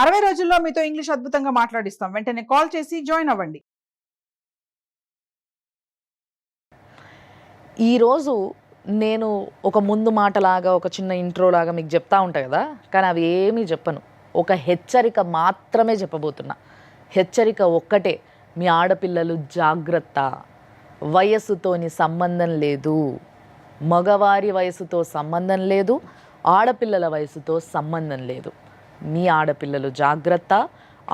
60 రోజుల్లో మీతో ఇంగ్లీష్ అద్భుతంగా మాట్లాడిస్తాం. వెంటనే కాల్ చేసి జాయిన్ అవ్వండి. ఈరోజు నేను ఒక ముందు మాటలాగా ఒక చిన్న ఇంట్రో లాగా మీకు చెప్తా ఉంటా కదా, కానీ అవి ఏమీ చెప్పను. ఒక హెచ్చరిక మాత్రమే చెప్పబోతున్నా. హెచ్చరిక ఒక్కటే, మీ ఆడపిల్లలు జాగ్రత్త. వయస్సుతోని సంబంధం లేదు, మగవారి వయసుతో సంబంధం లేదు, ఆడపిల్లల వయసుతో సంబంధం లేదు. మీ ఆడపిల్లలు జాగ్రత్త.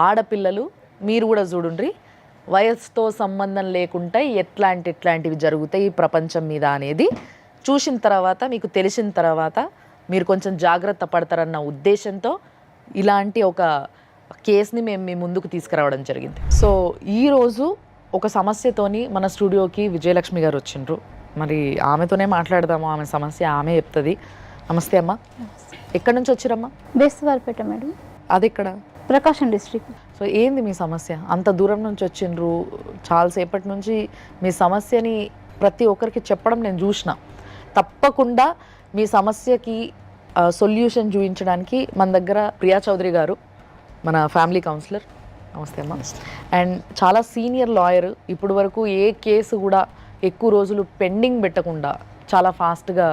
ఆడపిల్లలు మీరు కూడా చూడండి, వయసుతో సంబంధం లేకుండా ఎట్లాంటివి జరుగుతాయి ఈ ప్రపంచం మీద అనేది చూసిన తర్వాత, మీకు తెలిసిన తర్వాత మీరు కొంచెం జాగ్రత్త పడతారన్న ఉద్దేశంతో ఇలాంటి ఒక కేసుని మేము మీ ముందుకు తీసుకురావడం జరిగింది. సో ఈరోజు ఒక సమస్యతోని మన స్టూడియోకి విజయలక్ష్మి గారు వచ్చిండ్రు. మరి ఆమెతోనే మాట్లాడదాము, ఆమె సమస్య ఆమె చెప్తుంది. నమస్తే అమ్మ. ఎక్కడి నుంచి వచ్చిరమ్మా? బేస్తవారిపేట మేడం. అది ఇక్కడ ప్రకాశం డిస్ట్రిక్ట్. సో ఏంది మీ సమస్య? అంత దూరం నుంచి వచ్చిండ్రు, చాలాసేపటి నుంచి మీ సమస్యని ప్రతి ఒక్కరికి చెప్పడం నేను చూసిన. తప్పకుండా మీ సమస్యకి సొల్యూషన్ చూపించడానికి మన దగ్గర ప్రియా చౌదరి గారు, మన ఫ్యామిలీ కౌన్సిలర్. నమస్తే అమ్మ. అండ్ చాలా సీనియర్ లాయర్. ఇప్పుడు వరకు ఏ కేసు కూడా ఎక్కువ రోజులు పెండింగ్ పెట్టకుండా చాలా ఫాస్ట్గా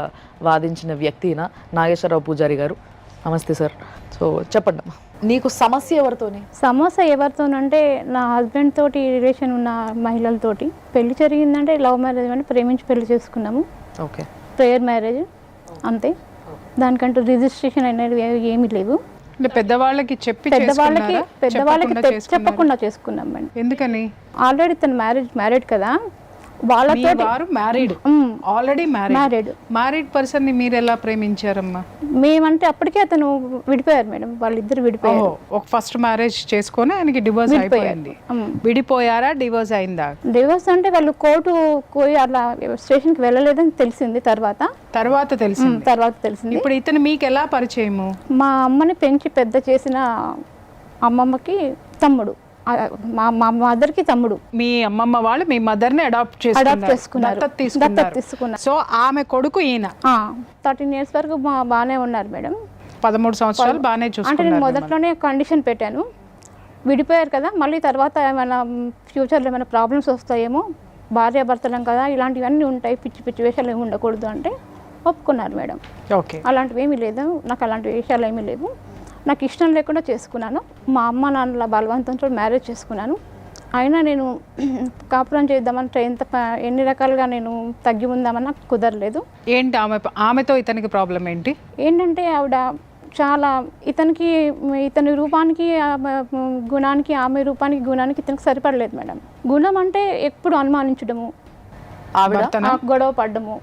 వాదించిన వ్యక్తిన నాగేశ్వరరావు పూజారి గారు. నమస్తే సార్. సో చెప్పండి అమ్మా, నీకు సమస్య ఎవరితోని? సమస్య ఎవరితోనంటే నా హస్బెండ్ తోటి రిలేషన్ ఉన్న మహిళలతోటి. పెళ్లి జరిగిందంటే లవ్ మ్యారేజ్ అని ప్రేమించి పెళ్లి చేసుకున్నాము. ఓకే. ప్రేయర్ మ్యారేజ్ అంతే, దానికంటూ రిజిస్ట్రేషన్ అనేది ఏమీ లేవు. పెద్దవాళ్ళకి చెప్పకుండా చేసుకున్నాం మేడం. ఎందుకని? ఆల్రెడీ తను మ్యారీడ్ కదా, వాళ్ళతో మ్యారీడ్ పర్సన్ ని మీరు ఎలా ప్రేమించారమ్మా? మేమంటే అప్పటికే అతను విడిపోయారు మేడం, వాళ్ళిద్దరు విడిపోయారు. ఒక ఫస్ట్ మ్యారేజ్ చేసుకొని ఆయనకి డివోర్స్ అయిపోయింది. విడిపోయారా, డివోర్స్ అయిందా? డివోర్స్ అంటే వాళ్ళు కోర్టు పోయి అలా స్టేషన్ కి వెళ్ళలేదని తెలిసింది. తర్వాత తెలిసింది. ఇప్పుడు ఇతను మీకు ఎలా పరిచయము? మా అమ్మని పెంచి పెద్ద చేసిన అమ్మమ్మకి తమ్ముడు, మా మదర్ కి తమ్ముడు. మీ అమ్మమ్మ వాళ్ళు మీ మదర్ ని అడాప్ట్ చేసుకున్నారు. సో ఆమె కొడుకు ఈయన. 13 years వరకు బాగానే ఉన్నారు మేడం. 13 సంవత్సరాలు బాగానే చూసుకున్నారు. అంటే నేను మొదట్లోనే కండిషన్ పెట్టాను, విడిపోయారు కదా, మళ్ళీ తర్వాత ఏమైనా ఫ్యూచర్లో ఏమైనా ప్రాబ్లమ్స్ వస్తాయేమో, భార్యాభర్తలం కదా, ఇలాంటివన్నీ ఉంటాయి, పిచ్చి పిచ్చి వేషాలు ఏమి ఉండకూడదు అంటే ఒప్పుకున్నారు మేడం. ఓకే. అలాంటివి ఏమీ లేదు, నాకు అలాంటి వేషాలు ఏమీ లేవు. నాకు ఇష్టం లేకుండా చేసుకున్నాను. మా అమ్మ నాన్నల బలవంతంతో మ్యారేజ్ చేసుకున్నాను. అయినా నేను కాపురం చేద్దామని ఎన్ని రకాలుగా నేను తగ్గి ఉందామని నాకు కుదరలేదు. ఏంటి ఆమెతో ఇతనికి ప్రాబ్లం ఏంటి? ఏంటంటే ఆవిడ చాలా ఇతని రూపానికి గుణానికి, ఆమె రూపానికి గుణానికి ఇతనికి సరిపడలేదు మేడం. గుణం అంటే ఎప్పుడు అనుమానించడము, గొడవ పడ్డము.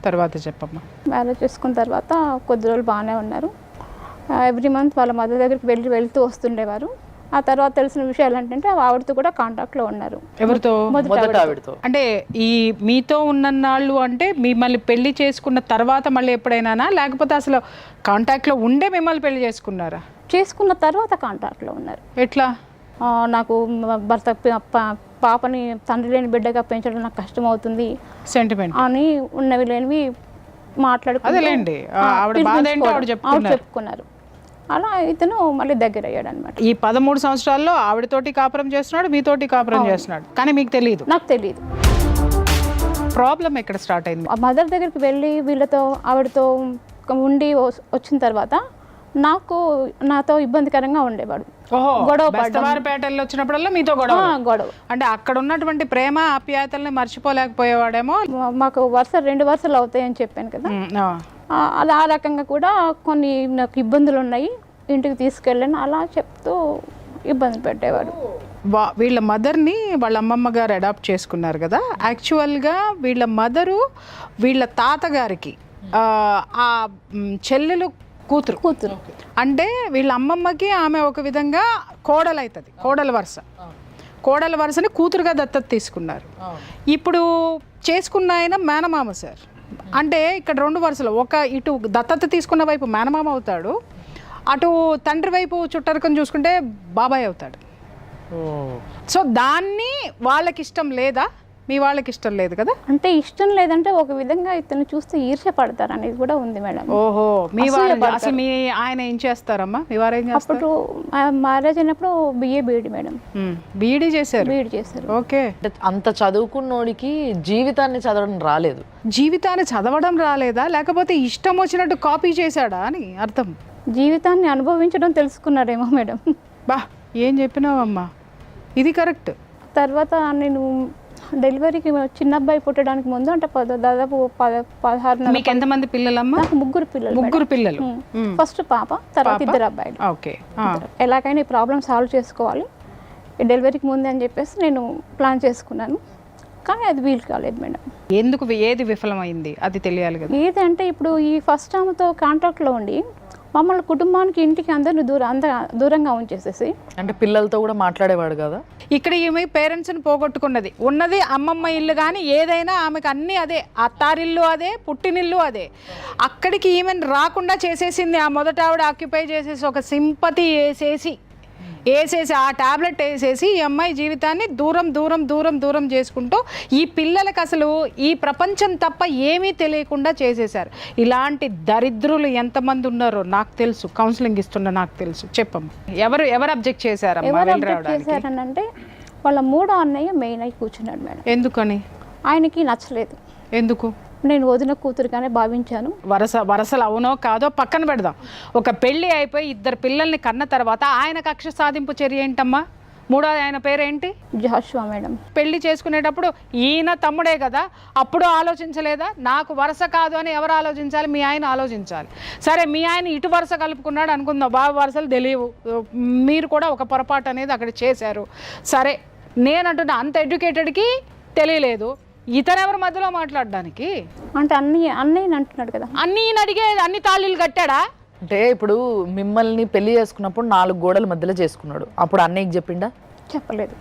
తర్వాత చెప్పమ్మా. మ్యారేజ్ చేసుకున్న తర్వాత కొద్ది రోజులు బాగానే ఉన్నారు. ఎవ్రీ మంత్ వాళ్ళ మదర్ దగ్గరికి వెళ్తూ వస్తుండేవారు. ఆ తర్వాత తెలిసిన విషయాలు ఏంటంటే ఆవిడతో కూడా కాంటాక్ట్లో ఉన్నారు. ఎవరితో? ఆవిడతో. అంటే ఈ మీతో ఉన్నన్నాళ్ళు అంటే మిమ్మల్ని పెళ్లి చేసుకున్న తర్వాత మళ్ళీ ఎప్పుడైనా, లేకపోతే అసలు కాంటాక్ట్లో ఉండే మిమ్మల్ని పెళ్లి చేసుకున్నారా? చేసుకున్న తర్వాత కాంటాక్ట్లో ఉన్నారు. ఎట్లా? నాకు భర్త పాపని తండ్రి లేని బిడ్డగా పెంచడం నాకు కష్టం అవుతుంది, సెంటిమెంట్ అని ఉన్నవి లేనివి మాట్లాడుకుని చెప్పుకున్నారు. అలా ఇతను మళ్ళీ దగ్గర అయ్యాడు అనమాట. ఈ 13 సంవత్సరాల్లో ఆవిడతోటి కాపురం చేస్తున్నాడు, మీతోటి కాపురం చేస్తున్నాడు, కానీ మీకు తెలియదు? నాకు తెలియదు. ప్రాబ్లం ఎక్కడ స్టార్ట్ అయింది? మదర్ దగ్గరికి వెళ్ళి ఆవిడతో ఉండి వచ్చిన తర్వాత నాతో ఇబ్బందికరంగా ఉండేవాడు. బేస్తవారిపేటలో వచ్చినప్పుడల్లా మీతో గొడవ. అంటే అక్కడ ఉన్నటువంటి ప్రేమ ఆప్యాయతల్ని మర్చిపోలేకపోయేవాడేమో. మాకు 2 వరుసలు అవుతాయని చెప్పాను కదా, అది ఆ రకంగా కూడా కొన్ని నాకు ఇబ్బందులు ఉన్నాయి, ఇంటికి తీసుకెళ్ళాను అలా చెప్తూ ఇబ్బంది పెట్టేవాడు. వీళ్ళ మదర్ని వాళ్ళ అమ్మమ్మ గారు అడాప్ట్ చేసుకున్నారు కదా. యాక్చువల్గా వీళ్ళ మదరు వీళ్ళ తాతగారికి ఆ చెల్లెలు కూతురు. అంటే వీళ్ళ అమ్మమ్మకి ఆమె ఒక విధంగా కోడలు అవుతుంది, కోడల వరుసని కూతురుగా దత్తత తీసుకున్నారు. ఇప్పుడు చేసుకున్న ఆయన మేనమామ సార్. అంటే ఇక్కడ 2 వరుసలు, ఒక ఇటు దత్తత తీసుకున్న వైపు మేనమామ అవుతాడు, అటు తండ్రి వైపు చుట్టరికం చూసుకుంటే బాబాయ్ అవుతాడు. సో దాన్ని వాళ్ళకి ఇష్టం లేదా? మీ వాళ్ళకి ఇష్టం లేదు కదా? అంటే ఇష్టం లేదంటే ఒక విధంగా ఇతను చూస్తే ఈర్ష్య పడతారు అనేది కూడా ఉంది మేడం. ఓహో, మీ వారు అసూయపడతారు. అసలు మీ ఆయన ఏం చేస్తారమ్మా? మీ వారు ఏం చేస్తారు? అప్పుడు మ్యారేజ్ అయినప్పుడు బీఈడి మేడం, బీఈడీ చేశారు. బీఈడి చేశారు. ఓకే. అంటే అంత చదువుకున్నోడికి జీవితాన్ని చదవడం రాలేదు. జీవితాన్ని చదవడం రాలేదా, లేకపోతే ఇష్టం వచ్చినట్టు కాపీ చేశాడా అని అర్థం? జీవితాన్ని అనుభవించడం తెలుసుకున్నారేమో మేడం. బా, ఏం చెప్పినావమ్మా, ఇది కరెక్ట్. తర్వాత నేను డెలివరీకి చిన్న అబ్బాయి పుట్టడానికి ముందు అంటే దాదాపు 16 మీకు ఎంతమంది పిల్లలమ్మా? నాకు ముగ్గురు పిల్లలు. ముగ్గురు పిల్లలు. ఫస్ట్ పాప, తర్వాత ఇద్దరు అబ్బాయిలు. ఓకే. ఎలాగైనా ఈ ప్రాబ్లం సాల్వ్ చేసుకోవాలి ఈ డెలివరీకి ముందే అని చెప్పేసి నేను ప్లాన్ చేసుకున్నాను. కానీ అది వీలు కాలేదు మేడం. ఎందుకు, ఏది విఫలమైంది అది తెలియాలి కదా. ఏదంటే ఇప్పుడు ఈ ఫస్ట్ ఆమెతో కాంట్రాక్ట్లో ఉండి మమ్మల్ని కుటుంబానికి ఇంటికి అందరిని దూరంగా ఉంచేసేసి, అంటే పిల్లలతో కూడా మాట్లాడేవాడు కదా. ఇక్కడ ఈమె పేరెంట్స్ని పోగొట్టుకున్నది. ఉన్నది అమ్మమ్మ ఇల్లు, కానీ ఏదైనా ఆమెకు అన్నీ అదే, అత్తారిల్లు అదే, పుట్టినిల్లు అదే. అక్కడికి ఈమెను రాకుండా చేసేసింది ఆ మొదట ఆవిడ ఆక్యుపై చేసేసి, ఒక సింపతి వేసేసి ఆ టాబ్లెట్ వేసేసి ఈ అమ్మాయి జీవితాన్ని దూరం దూరం దూరం దూరం చేసుకుంటూ ఈ పిల్లలకు అసలు ఈ ప్రపంచం తప్ప ఏమీ తెలియకుండా చేసేశారు. ఇలాంటి దరిద్రులు ఎంతమంది ఉన్నారో నాకు తెలుసు, కౌన్సిలింగ్ ఇస్తున్నా నాకు తెలుసు. చెప్పమ్మా, ఎవరు అబ్జెక్ట్ చేశారమ్మా ఎవరు వెళ్ళి అబ్జెక్ట్ రావడానికి? చేశారనంటే వాళ్ళ మూడో అన్నయ్య మెయిన్ అయి కూర్చున్నాడు మేడం. ఎందుకని? ఆయనకి నచ్చలేదు. ఎందుకు? నేను వదిన కూతురుగానే భావించాను. వరసలు అవునో కాదో పక్కన పెడదాం. ఒక పెళ్ళి అయిపోయి ఇద్దరు పిల్లల్ని కన్న తర్వాత ఆయన కక్ష సాధింపు చర్య ఏంటమ్మా? మూడో ఆయన పేరేంటి? జాషువా మేడం. పెళ్లి చేసుకునేటప్పుడు ఈయన తమ్ముడే కదా, అప్పుడు ఆలోచించలేదా? నాకు వరుస కాదు అని ఎవరు ఆలోచించాలి? మీ ఆయన ఆలోచించాలి. సరే, మీ ఆయన ఇటు వరుస కలుపుకున్నాడు అనుకుందాం, బాబు వరుసలు తెలియవు, మీరు కూడా ఒక పొరపాటు అనేది అక్కడ చేశారు. సరే, నేనంటున్నా అంత ఎడ్యుకేటెడ్కి తెలియలేదు, ఇతనెవరు మధ్యలో మాట్లాడడానికి? అంటే అన్నయ్యని అంటున్నాడు కదా. అన్నీని అడిగే అన్ని తాళీలు కట్టాడా? అంటే ఇప్పుడు మిమ్మల్ని పెళ్లి చేసుకున్నప్పుడు 4 గోడల మధ్యలో చేసుకున్నాడు, అప్పుడు అన్నయ్యకి చెప్పిండా? చెప్పలేదు.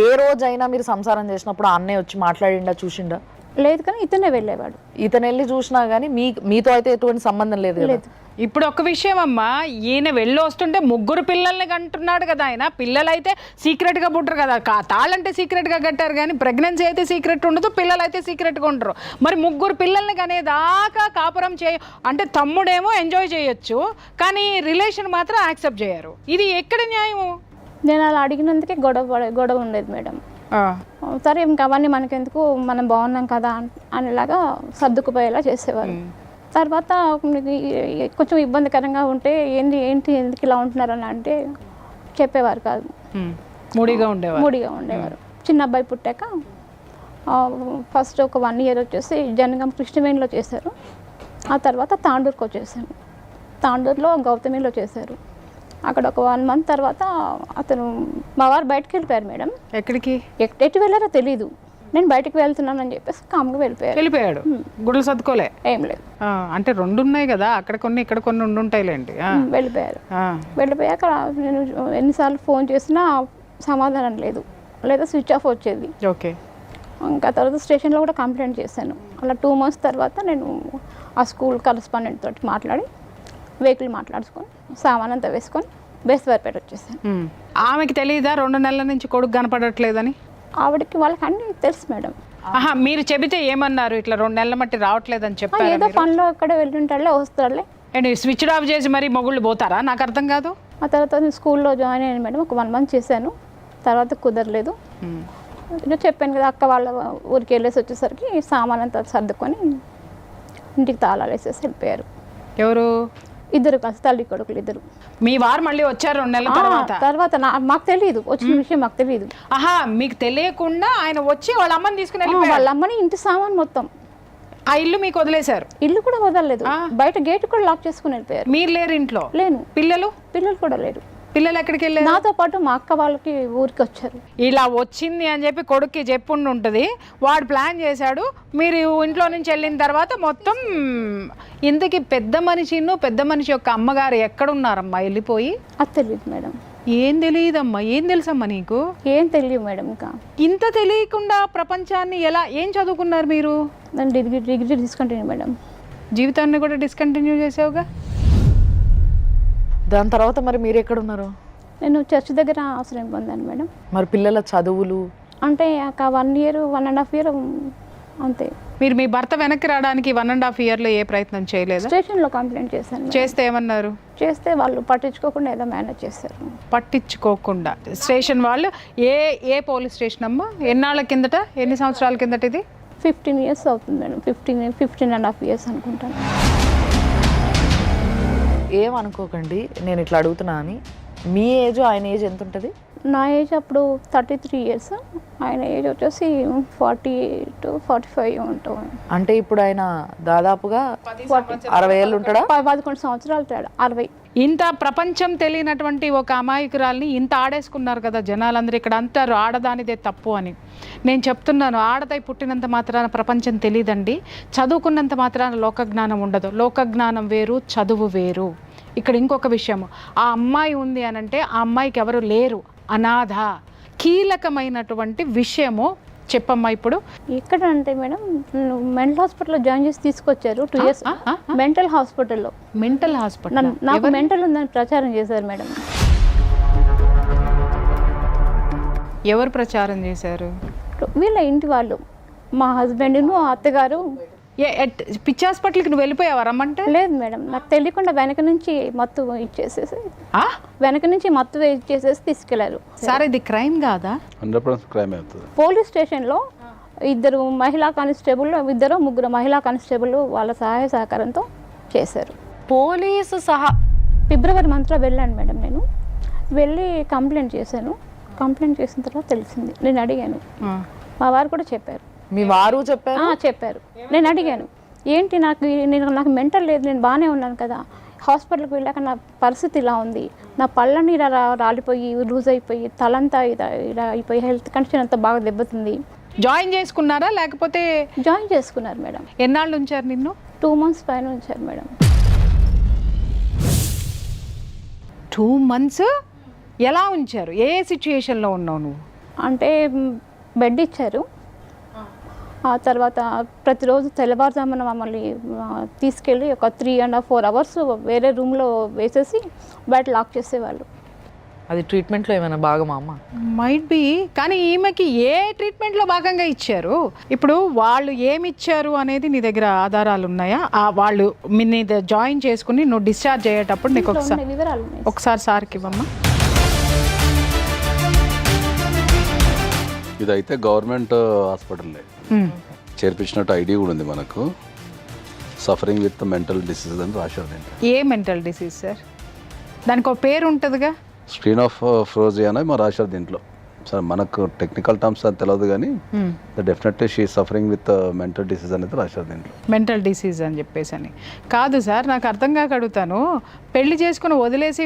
ఏ రోజైనా మీరు సంసారం చేసినప్పుడు ఆ అన్నయ్య వచ్చి మాట్లాడిండా, చూసిండా? లేదు, కానీ ఇతనే వెళ్ళేవాడు. ఇతను వెళ్ళి చూసినా కానీ మీతో అయితే ఎటువంటి సంబంధం లేదు కదా. ఇప్పుడు ఒక విషయం అమ్మా, ఈయన వెళ్ళి వస్తుంటే ముగ్గురు పిల్లల్ని కంటున్నాడు కదా ఆయన. పిల్లలైతే సీక్రెట్గా పుట్టరు కదా, తాళ్ళంటే సీక్రెట్గా కట్టారు, కానీ ప్రెగ్నెన్సీ అయితే సీక్రెట్ ఉండదు, పిల్లలైతే సీక్రెట్గా ఉంటారు. మరి ముగ్గురు పిల్లల్ని కనేదాకా కాపురం అంటే తమ్ముడేమో ఎంజాయ్ చేయొచ్చు, కానీ రిలేషన్ మాత్రం యాక్సెప్ట్ చేయరు. ఇది ఎక్కడ న్యాయము? నేను అలా అడిగినందుకే గొడవ ఉండేది మేడం. సరే, ఇంకా అవన్నీ మనకెందుకు, మనం బాగున్నాం కదా అనేలాగా సర్దుకుపోయేలా చేసేవారు. తర్వాత కొంచెం ఇబ్బందికరంగా ఉంటే ఏంటి ఎందుకు ఇలా ఉంటున్నారని అంటే చెప్పేవారు కాదు, మూడిగా ఉండేవారు. చిన్న అబ్బాయి పుట్టాక ఫస్ట్ ఒక 1 year వచ్చేసి జనగం కృష్ణవేణిలో చేశారు. ఆ తర్వాత తాండూరుకి వచ్చేసాము. తాండూరులో గౌతమిలో చేశారు. అక్కడ ఒక 1 month తర్వాత అతను మా వారు బయటకు వెళ్ళిపోయారు మేడం. ఎక్కడికి? ఎటు వెళ్ళారో తెలీదు. నేను బయటకు వెళ్తున్నానని చెప్పేసి కామ్గా వెళ్ళిపోయాడు. గుడ్లు సర్దుకోలే? ఏం లేదు. అంటే 2 ఉన్నాయి కదా, అక్కడ కొన్ని ఇక్కడ కొన్ని ఉండుంటాయిలేండి. వెళ్ళిపోయాక నేను ఎన్నిసార్లు ఫోన్ చేసినా సమాధానం లేదు, లేదా స్విచ్ ఆఫ్ వచ్చేది. ఓకే. ఇంకా తర్వాత స్టేషన్లో కూడా కంప్లైంట్ చేశాను. అలా 2 months తర్వాత నేను ఆ స్కూల్ కరెస్పాండెంట్ తోటి మాట్లాడి వెహికల్ మాట్లాడుకొని సామాన్ అంతా వేసుకొని బేస్తవారిపేట వచ్చేసాను. ఆమెకి తెలియదా 2 నెలల నుంచి కొడుకు కనపడట్లేదని? ఆవిడకి వాళ్ళకి అన్నీ తెలుసు మేడం. మీరు చెబితే ఏమన్నారు? ఇట్లా 2 నెలల మట్టి రావట్లేదని చెప్పారు. ఏదో పనిలో అక్కడ వెళ్ళుంటాడులే, వస్తాడులే. స్విచ్ ఆఫ్ చేసి మరి మొగుళ్ళు పోతారా? నాకు అర్థం కాదు. ఆ తర్వాత నేను స్కూల్లో జాయిన్ అయ్యాను మేడం. ఒక 1 month చేశాను, తర్వాత కుదరలేదు. చెప్పాను కదా, అక్క వాళ్ళ ఊరికి వెళ్ళేసి వచ్చేసరికి సామాన్ అంతా సర్దుకొని ఇంటికి తాళాలు వేసేసి వెళ్ళిపోయారు. ఎవరు? ఇద్దరు కలిసి, తల్లి కొడుకులు ఇద్దరు. మీ వారు మళ్ళీ వచ్చారు 2 నెలల తర్వాత మాకు తెలియదు, వచ్చిన విషయం మాకు తెలియదు. మీకు తెలియకుండా ఆయన వచ్చి వాళ్ళ అమ్మని తీసుకుని వాళ్ళ అమ్మని ఇంటి సామాన్ మొత్తం ఆ ఇల్లు మీకు వదిలేశారు? ఇల్లు కూడా వదలలేదు, బయట గేట్ కూడా లాక్ చేసుకుని వెళ్ళిపోయారు. మీరు లేరు ఇంట్లో? లేను. పిల్లలు కూడా లేరు. పిల్లలు ఎక్కడికి వెళ్ళారు? నాతో పాటు మా అక్క వాళ్ళకి ఊరికి వచ్చారు. ఇలా వచ్చింది అని చెప్పి కొడుక్కి చెప్పుండి ఉంటుంది, వాడు ప్లాన్ చేశాడు. మీరు ఇంట్లో నుంచి వెళ్ళిన తర్వాత మొత్తం ఇంతకీ పెద్ద మనిషి యొక్క అమ్మగారు ఎక్కడున్నారమ్మా వెళ్ళిపోయి? అది తెలియదు మేడం. ఏం తెలియదమ్మా? ఏం తెలుసమ్మా నీకు? ఏం తెలియదు మేడం. ఇంకా ఇంత తెలియకుండా ప్రపంచాన్ని ఏం చదువుకున్నారు మీరు? నేను డిగ్రీ డిస్కంటిన్యూ మేడం. జీవితాన్ని కూడా డిస్కంటిన్యూ చేసావుగా. దాని తర్వాత మరి మీరు ఎక్కడున్నారు? నేను చర్చ్ దగ్గర ఆశ్రయం పొందాను మేడం. మరి పిల్లల చదువులు? అంటే ఒక 1 year 1.5 year అంతే. మీరు మీ భర్త వెనక్కి రావడానికి 1.5 yearలో ఏ ప్రయత్నం చేయలేదా? స్టేషన్లో కంప్లైంట్ చేశాను మేడం. చేస్తే ఏమన్నారు? చేస్తే వాళ్ళు పట్టించుకోకుండా ఏదో మేనేజ్ చేశారు. పట్టించుకోకుండా స్టేషన్ వాళ్ళు ఏ పోలీస్ స్టేషన్ అమ్మా? ఎన్నాళ్ళ కిందట, ఎన్ని సంవత్సరాల కిందట ఇది? 15 years అవుతుంది మేడం. 15.5 years అనుకుంటాను. ఏమనుకోకండి నేను ఇట్లా అడుగుతున్నా అని. మీ ఏజ్ ఆయన ఏజ్ ఎంత ఉంటుంది? నా ఏజ్ అప్పుడు 33 years, ఆయన ఏజ్ వచ్చేసి 40 to 45 ఉంటాం. అంటే ఇప్పుడు ఆయన దాదాపుగా 60 ఏళ్ళు ఉంటాడా? 11 సంవత్సరాలు తేడా. 60. ఇంత ప్రపంచం తెలియనటువంటి ఒక అమాయకురాల్ని ఇంత ఆడేసుకున్నారు కదా జనాలందరూ. ఇక్కడ అంటారు ఆడదానిదే తప్పు అని. నేను చెప్తున్నాను, ఆడదై పుట్టినంత మాత్రాన ప్రపంచం తెలియదండి. చదువుకున్నంత మాత్రాన లోకజ్ఞానం ఉండదు. లోకజ్ఞానం వేరు, చదువు వేరు. ఇక్కడ ఇంకొక విషయము, ఆ అమ్మాయి ఉంది అని అంటే ఆ అమ్మాయికి ఎవరు లేరు, అనాథ. కీలకమైనటువంటి విషయము చెప్పమ్మా. ఇప్పుడు ఎక్కడ అంటే మేడం, మెంటల్ హాస్పిటల్లో జాయిన్ చేసి తీసుకొచ్చారు 2 years. మెంటల్ హాస్పిటల్లో. మెంటల్ హాస్పిటల్ నాకు మెంటల్ ఉందని ప్రచారం చేశారు మేడం. ఎవరు ప్రచారం చేశారు? వీళ్ళ ఇంటి వాళ్ళు, మా హస్బెండ్ను అత్తగారు. పిచ్చి హాస్పిటల్కి నువ్వు వెళ్ళిపోయావా రమ్మంటే? లేదు మేడం, నాకు తెలియకుండా వెనక నుంచి మత్తు ఇచ్చేసేసి తీసుకెళ్లారు. సార్ ఇది క్రైమ్ కాదా? 100% క్రైమ్ అవుతుంది. పోలీస్ స్టేషన్లో 2 మహిళా కానిస్టేబుల్, 2 మహిళా కానిస్టేబుల్ వాళ్ళ సహాయ సహకారంతో చేశారు. పోలీసు సహా ఫిబ్రవరి మంత్లో వెళ్ళాను మేడం. నేను వెళ్ళి కంప్లైంట్ చేశాను. కంప్లైంట్ చేసిన తర్వాత తెలిసింది. నేను అడిగాను, మా వారు కూడా చెప్పారు. మీ వారు చెప్పారు? చెప్పారు. నేను అడిగాను, ఏంటి నాకు మెంటల్ లేదు, నేను బాగానే ఉన్నాను కదా, హాస్పిటల్కి వెళ్ళాక నా పరిస్థితి ఇలా ఉంది, నా పళ్ళని ఇలా రాలిపోయి లూజ్ అయిపోయి తలంతా ఇలా అయిపోయి హెల్త్ కండిషన్ అంతా బాగా దెబ్బతింది. జాయిన్ చేసుకున్నారా లేకపోతే? జాయిన్ చేసుకున్నారు మేడం. ఎన్నాళ్ళు ఉంచారు నిన్ను? 2 months పైన ఉంచారు మేడం. 2 months ఎలా ఉంచారు? ఏ సిచ్యుయేషన్లో ఉన్నావు నువ్వు? అంటే బెడ్ ఇచ్చారు. ఆ తర్వాత ప్రతిరోజు తెల్లవారుజామున మమ్మల్ని తీసుకెళ్ళి ఒక 3.5-4 hours వేరే రూమ్లో వేసేసి బయట లాక్ చేసేవాళ్ళు. అది ట్రీట్మెంట్లో ఏమైనా భాగమా అమ్మ? Might be. కానీ ఈమెకి ఏ ట్రీట్మెంట్లో భాగంగా ఇచ్చారు? ఇప్పుడు వాళ్ళు ఏమి ఇచ్చారు అనేది నీ దగ్గర ఆధారాలు ఉన్నాయా? వాళ్ళు నీ జాయిన్ చేసుకుని నువ్వు డిశ్చార్జ్ అయ్యేటప్పుడు నీకు వివరాలు ఒకసారి సార్కి ఇవ్వమ్మా. ఇదైతే గవర్నమెంట్ హాస్పిటల్ చేర్పించినట్టు ఐడి కూడా ఉంది మనకు. సఫరింగ్ విత్ మెంటల్ డిసీజ్ అని రాశారు. ఏ మెంటల్ డిసీజ్ సార్? దానికి ఒక పేరు ఉంటుందిగా. స్క్రీన్ ఆఫ్ ఫ్రోజియా అని మా రాశారు దీంట్లో. సార్ మనకు టెక్నికల్ టర్మ్స్ అని తెలియదు కానీ definitely she suffering with mental disease అనేది రాశారు దీంట్లో. మెంటల్ డిసీజ్ అని చెప్పేసి అని కాదు సార్, నాకు అర్థం కాక అడుగుతాను. పెళ్లి చేసుకుని వదిలేసి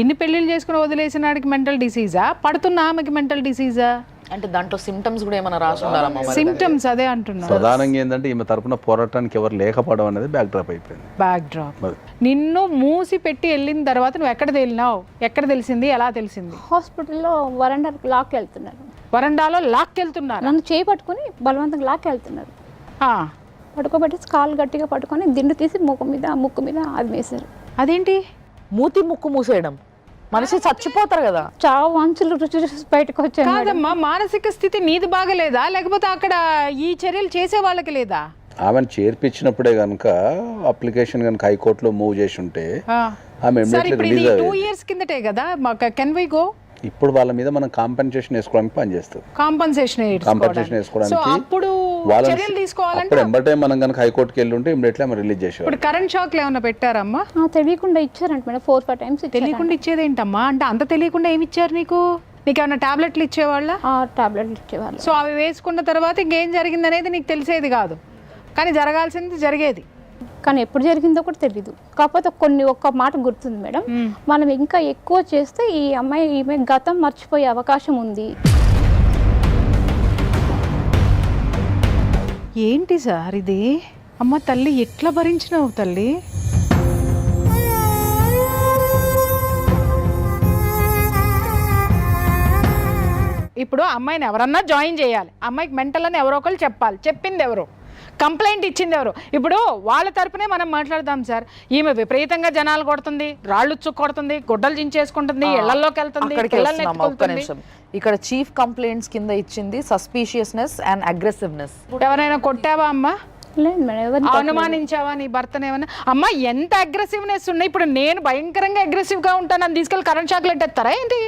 ఇన్ని పెళ్ళిళ్ళు చేసుకుని వదిలేసిన వాడికి మెంటల్ డిసీజా, పడుతున్న ఆమెకి మెంటల్ డిసీజా? అంటే దాంట్లో సిమ్టమ్స్ కూడా ఏమైనా రాసి ఉండాలమ్మా? సిమ్టమ్స్ అదే అంటున్నారు. ప్రధానంగా ఏంటంటే ఈమె తరపున పోరాటానికి ఎవరు లేకపోవడం అనేది బ్యాక్ డ్రాప్ అయిపోయింది. Back drop. నిన్ను మూసి పెట్టి వెళ్ళిన తర్వాత నువ్వు ఎక్కడ తేలినావు? ఎక్కడ తెలిసింది? ఎలా తెలిసింది? హాస్పిటల్లో వరండాకి లాక్ వెళ్తున్నారు. వరండాలో లాక్ వెళ్తున్నారు? నన్ను చేయి పట్టుకుని బలవంతంగా లాక్ వెళ్తున్నారు. పడుకోబెట్టి కాలు గట్టిగా పట్టుకొని దిండు తీసి ముక్కు మీద అది వేశారు. అదేంటి? మూతి ముక్కు మూసేయడం? మనిషి చచ్చిపోతారు కదా. చావు వాంచులు రుచి బయటకు వచ్చాయి. కాదమ్మా, మానసిక స్థితి నీది బాగలేదా లేకపోతే అక్కడ ఈ చర్యలు చేసే వాళ్ళకి లేదా? ఆమెను చేర్పించినప్పుడే కనుక అప్లికేషన్ కనుక హైకోర్టులో మూవ్ చేసి ఉంటే ఆమె రిలీజ్ 2 years కిందటే కదా. Can we go? ఇప్పుడు వాళ్ళ మీద మనం కాంపెన్సేషన్ వేసుకోవడానికి పనిచేస్తుంది. కాంపెన్సేషన్ వేసుకోవడానికి అప్పుడు చర్యలు తీసుకోవాలంటే అప్పుడు ఎంబటే మనం కనుక హైకోర్టుకి వెళ్ళి ఉంటే ఇమ్మీడియట్లీ ఆమె రిలీజ్ చేసేవారు. ఇప్పుడు కరెంట్ షాక్ ఏమైనా పెట్టారమ్మా? తెలియకుండా ఇచ్చారంట మేడం. 4-5 times. తెలియకుండా ఇచ్చేదేంటమ్మా? అంటే అంత తెలియకుండా ఏమి ఇచ్చారు నీకు? నీకేమైనా టాబ్లెట్లు ఇచ్చేవాళ్ళ? టాబ్లెట్లు ఇచ్చేవాళ్ళు. సో అవి వేసుకున్న తర్వాత ఇంకేం జరిగింది అనేది నీకు తెలిసేది కాదు, కానీ జరగాల్సింది జరిగేది. కానీ ఎప్పుడు జరిగిందో కూడా తెలీదు. కాకపోతే ఒక్క మాట గుర్తుంది మేడం, మనం ఇంకా ఎక్కువ చేస్తే ఈమె గతం మర్చిపోయే అవకాశం ఉంది. ఏంటి సార్ ఇది? అమ్మ తల్లి ఎట్లా భరించినావు తల్లి? ఇప్పుడు అమ్మాయిని ఎవరన్నా జాయిన్ చేయాలి, అమ్మాయికి మెంటల్ అని ఎవరో ఒకరు చెప్పాలి. చెప్పింది ఎవరు? కంప్లైంట్ ఇచ్చింది ఎవరు? ఇప్పుడు వాళ్ళ తరపునే మనం మాట్లాడదాం సార్. ఈమె విపరీతంగా జనాలు కొడుతుంది, రాళ్ళు కొడుతుంది, గుడ్డలు చించేసుకుంటుంది, ఇళ్లలోకి వెళ్తుంది, అక్కడికి పిల్లల్ని వస్తున్నాం, ఒక్క ఎత్తుకుంటుంది. నిమిషం. ఇక్కడ చీఫ్ కంప్లైంట్స్ కింద ఇచ్చింది సస్పీషియస్నెస్ అండ్ అగ్రెసివ్నెస్. ఎవరైనా కొట్టావా అమ్మా? లేదు మేడం, ఎవరిని అనుమానించావా నీ భర్తను ఏమన్నా? అమ్మ ఎంత అగ్రెసివ్నెస్ ఉన్నాయి. ఇప్పుడు నేను భయంకరంగా అగ్రెసివ్గా ఉంటాను, నన్ను తీసుకెళ్ళి కరెంట్ చాక్లెట్ ఎత్తారా ఏంటి?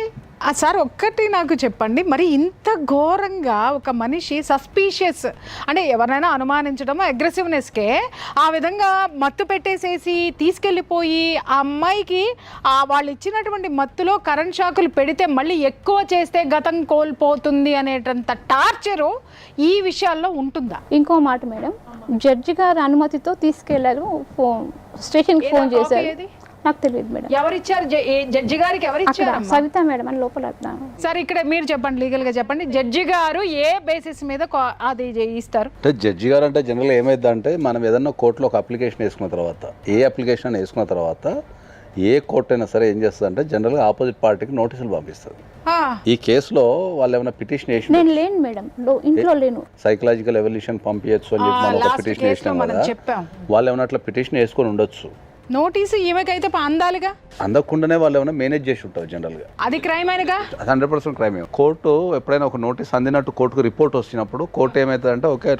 సార్ ఒక్కటి నాకు చెప్పండి, మరి ఇంత ఘోరంగా ఒక మనిషి సస్పీషియస్ అంటే ఎవరైనా అనుమానించడం అగ్రెసివ్నెస్కే ఆ విధంగా మత్తు పెట్టేసేసి తీసుకెళ్ళిపోయి ఆ అమ్మాయికి వాళ్ళు ఇచ్చినటువంటి మత్తులో కరెంట్ షాకులు పెడితే మళ్ళీ ఎక్కువ చేస్తే గతం కోల్పోతుంది అనేటంత టార్చరు ఈ విషయాల్లో ఉంటుందా? ఇంకో మాట మేడం, జడ్జి గారి అనుమతితో తీసుకెళ్లారు, స్టేషన్కి ఫోన్ చేశారు. నాకు తెలియదు మేడం. ఎవరిచ్చారు? జడ్జి గారికి అక్కడ ఎవరిచ్చారు? సవిత మేడం అని లోపల. సార్ ఇక్కడ మీరు చెప్పండి, లీగల్గా చెప్పండి, జడ్జి గారు ఏ బేసిస్ మీద అది ఇస్తారు? అంటే జడ్జి గారు అంటే జనరల్గా ఏమైందంటే మనం ఏదన్నా కోర్టులో ఒక అప్లికేషన్ వేసుకున్న తర్వాత, ఏ అప్లికేషన్ వేసుకున్న తర్వాత ఏ కోర్టు అయినా సరే ఏం చేస్తుంది అంటే జనరల్గా ఆపోజిట్ పార్టీకి నోటీసులు పంపిస్తుంది. ఈ కేసులో వాళ్ళు ఏమైనా పిటిషన్ వేసి, నేను లేను మేడం, ఇంట్లో లేను. సైకలాజికల్ ఎవల్యూషన్ పంపించచ్చు అని చెప్పి మనం ఒక పిటిషన్ వేసినాం కదా, చెప్పాం. వాళ్ళు ఏమైనా అట్లా పిటిషన్ వేసుకొని ఉండొచ్చు. నోటీసు ఈమెకైతే అందాలిగా, అందకుండానే వాళ్ళు ఏమైనా మేనేజ్ చేసి ఉంటారు జనరల్గా. అది క్రైమ్ అయినగా, 100% క్రైమ్. కోర్టు ఎప్పుడైనా ఒక నోటీస్ అందినట్టు కోర్టుకు రిపోర్ట్ వచ్చినప్పుడు కోర్టు ఏమవుతుందంటే ఓకే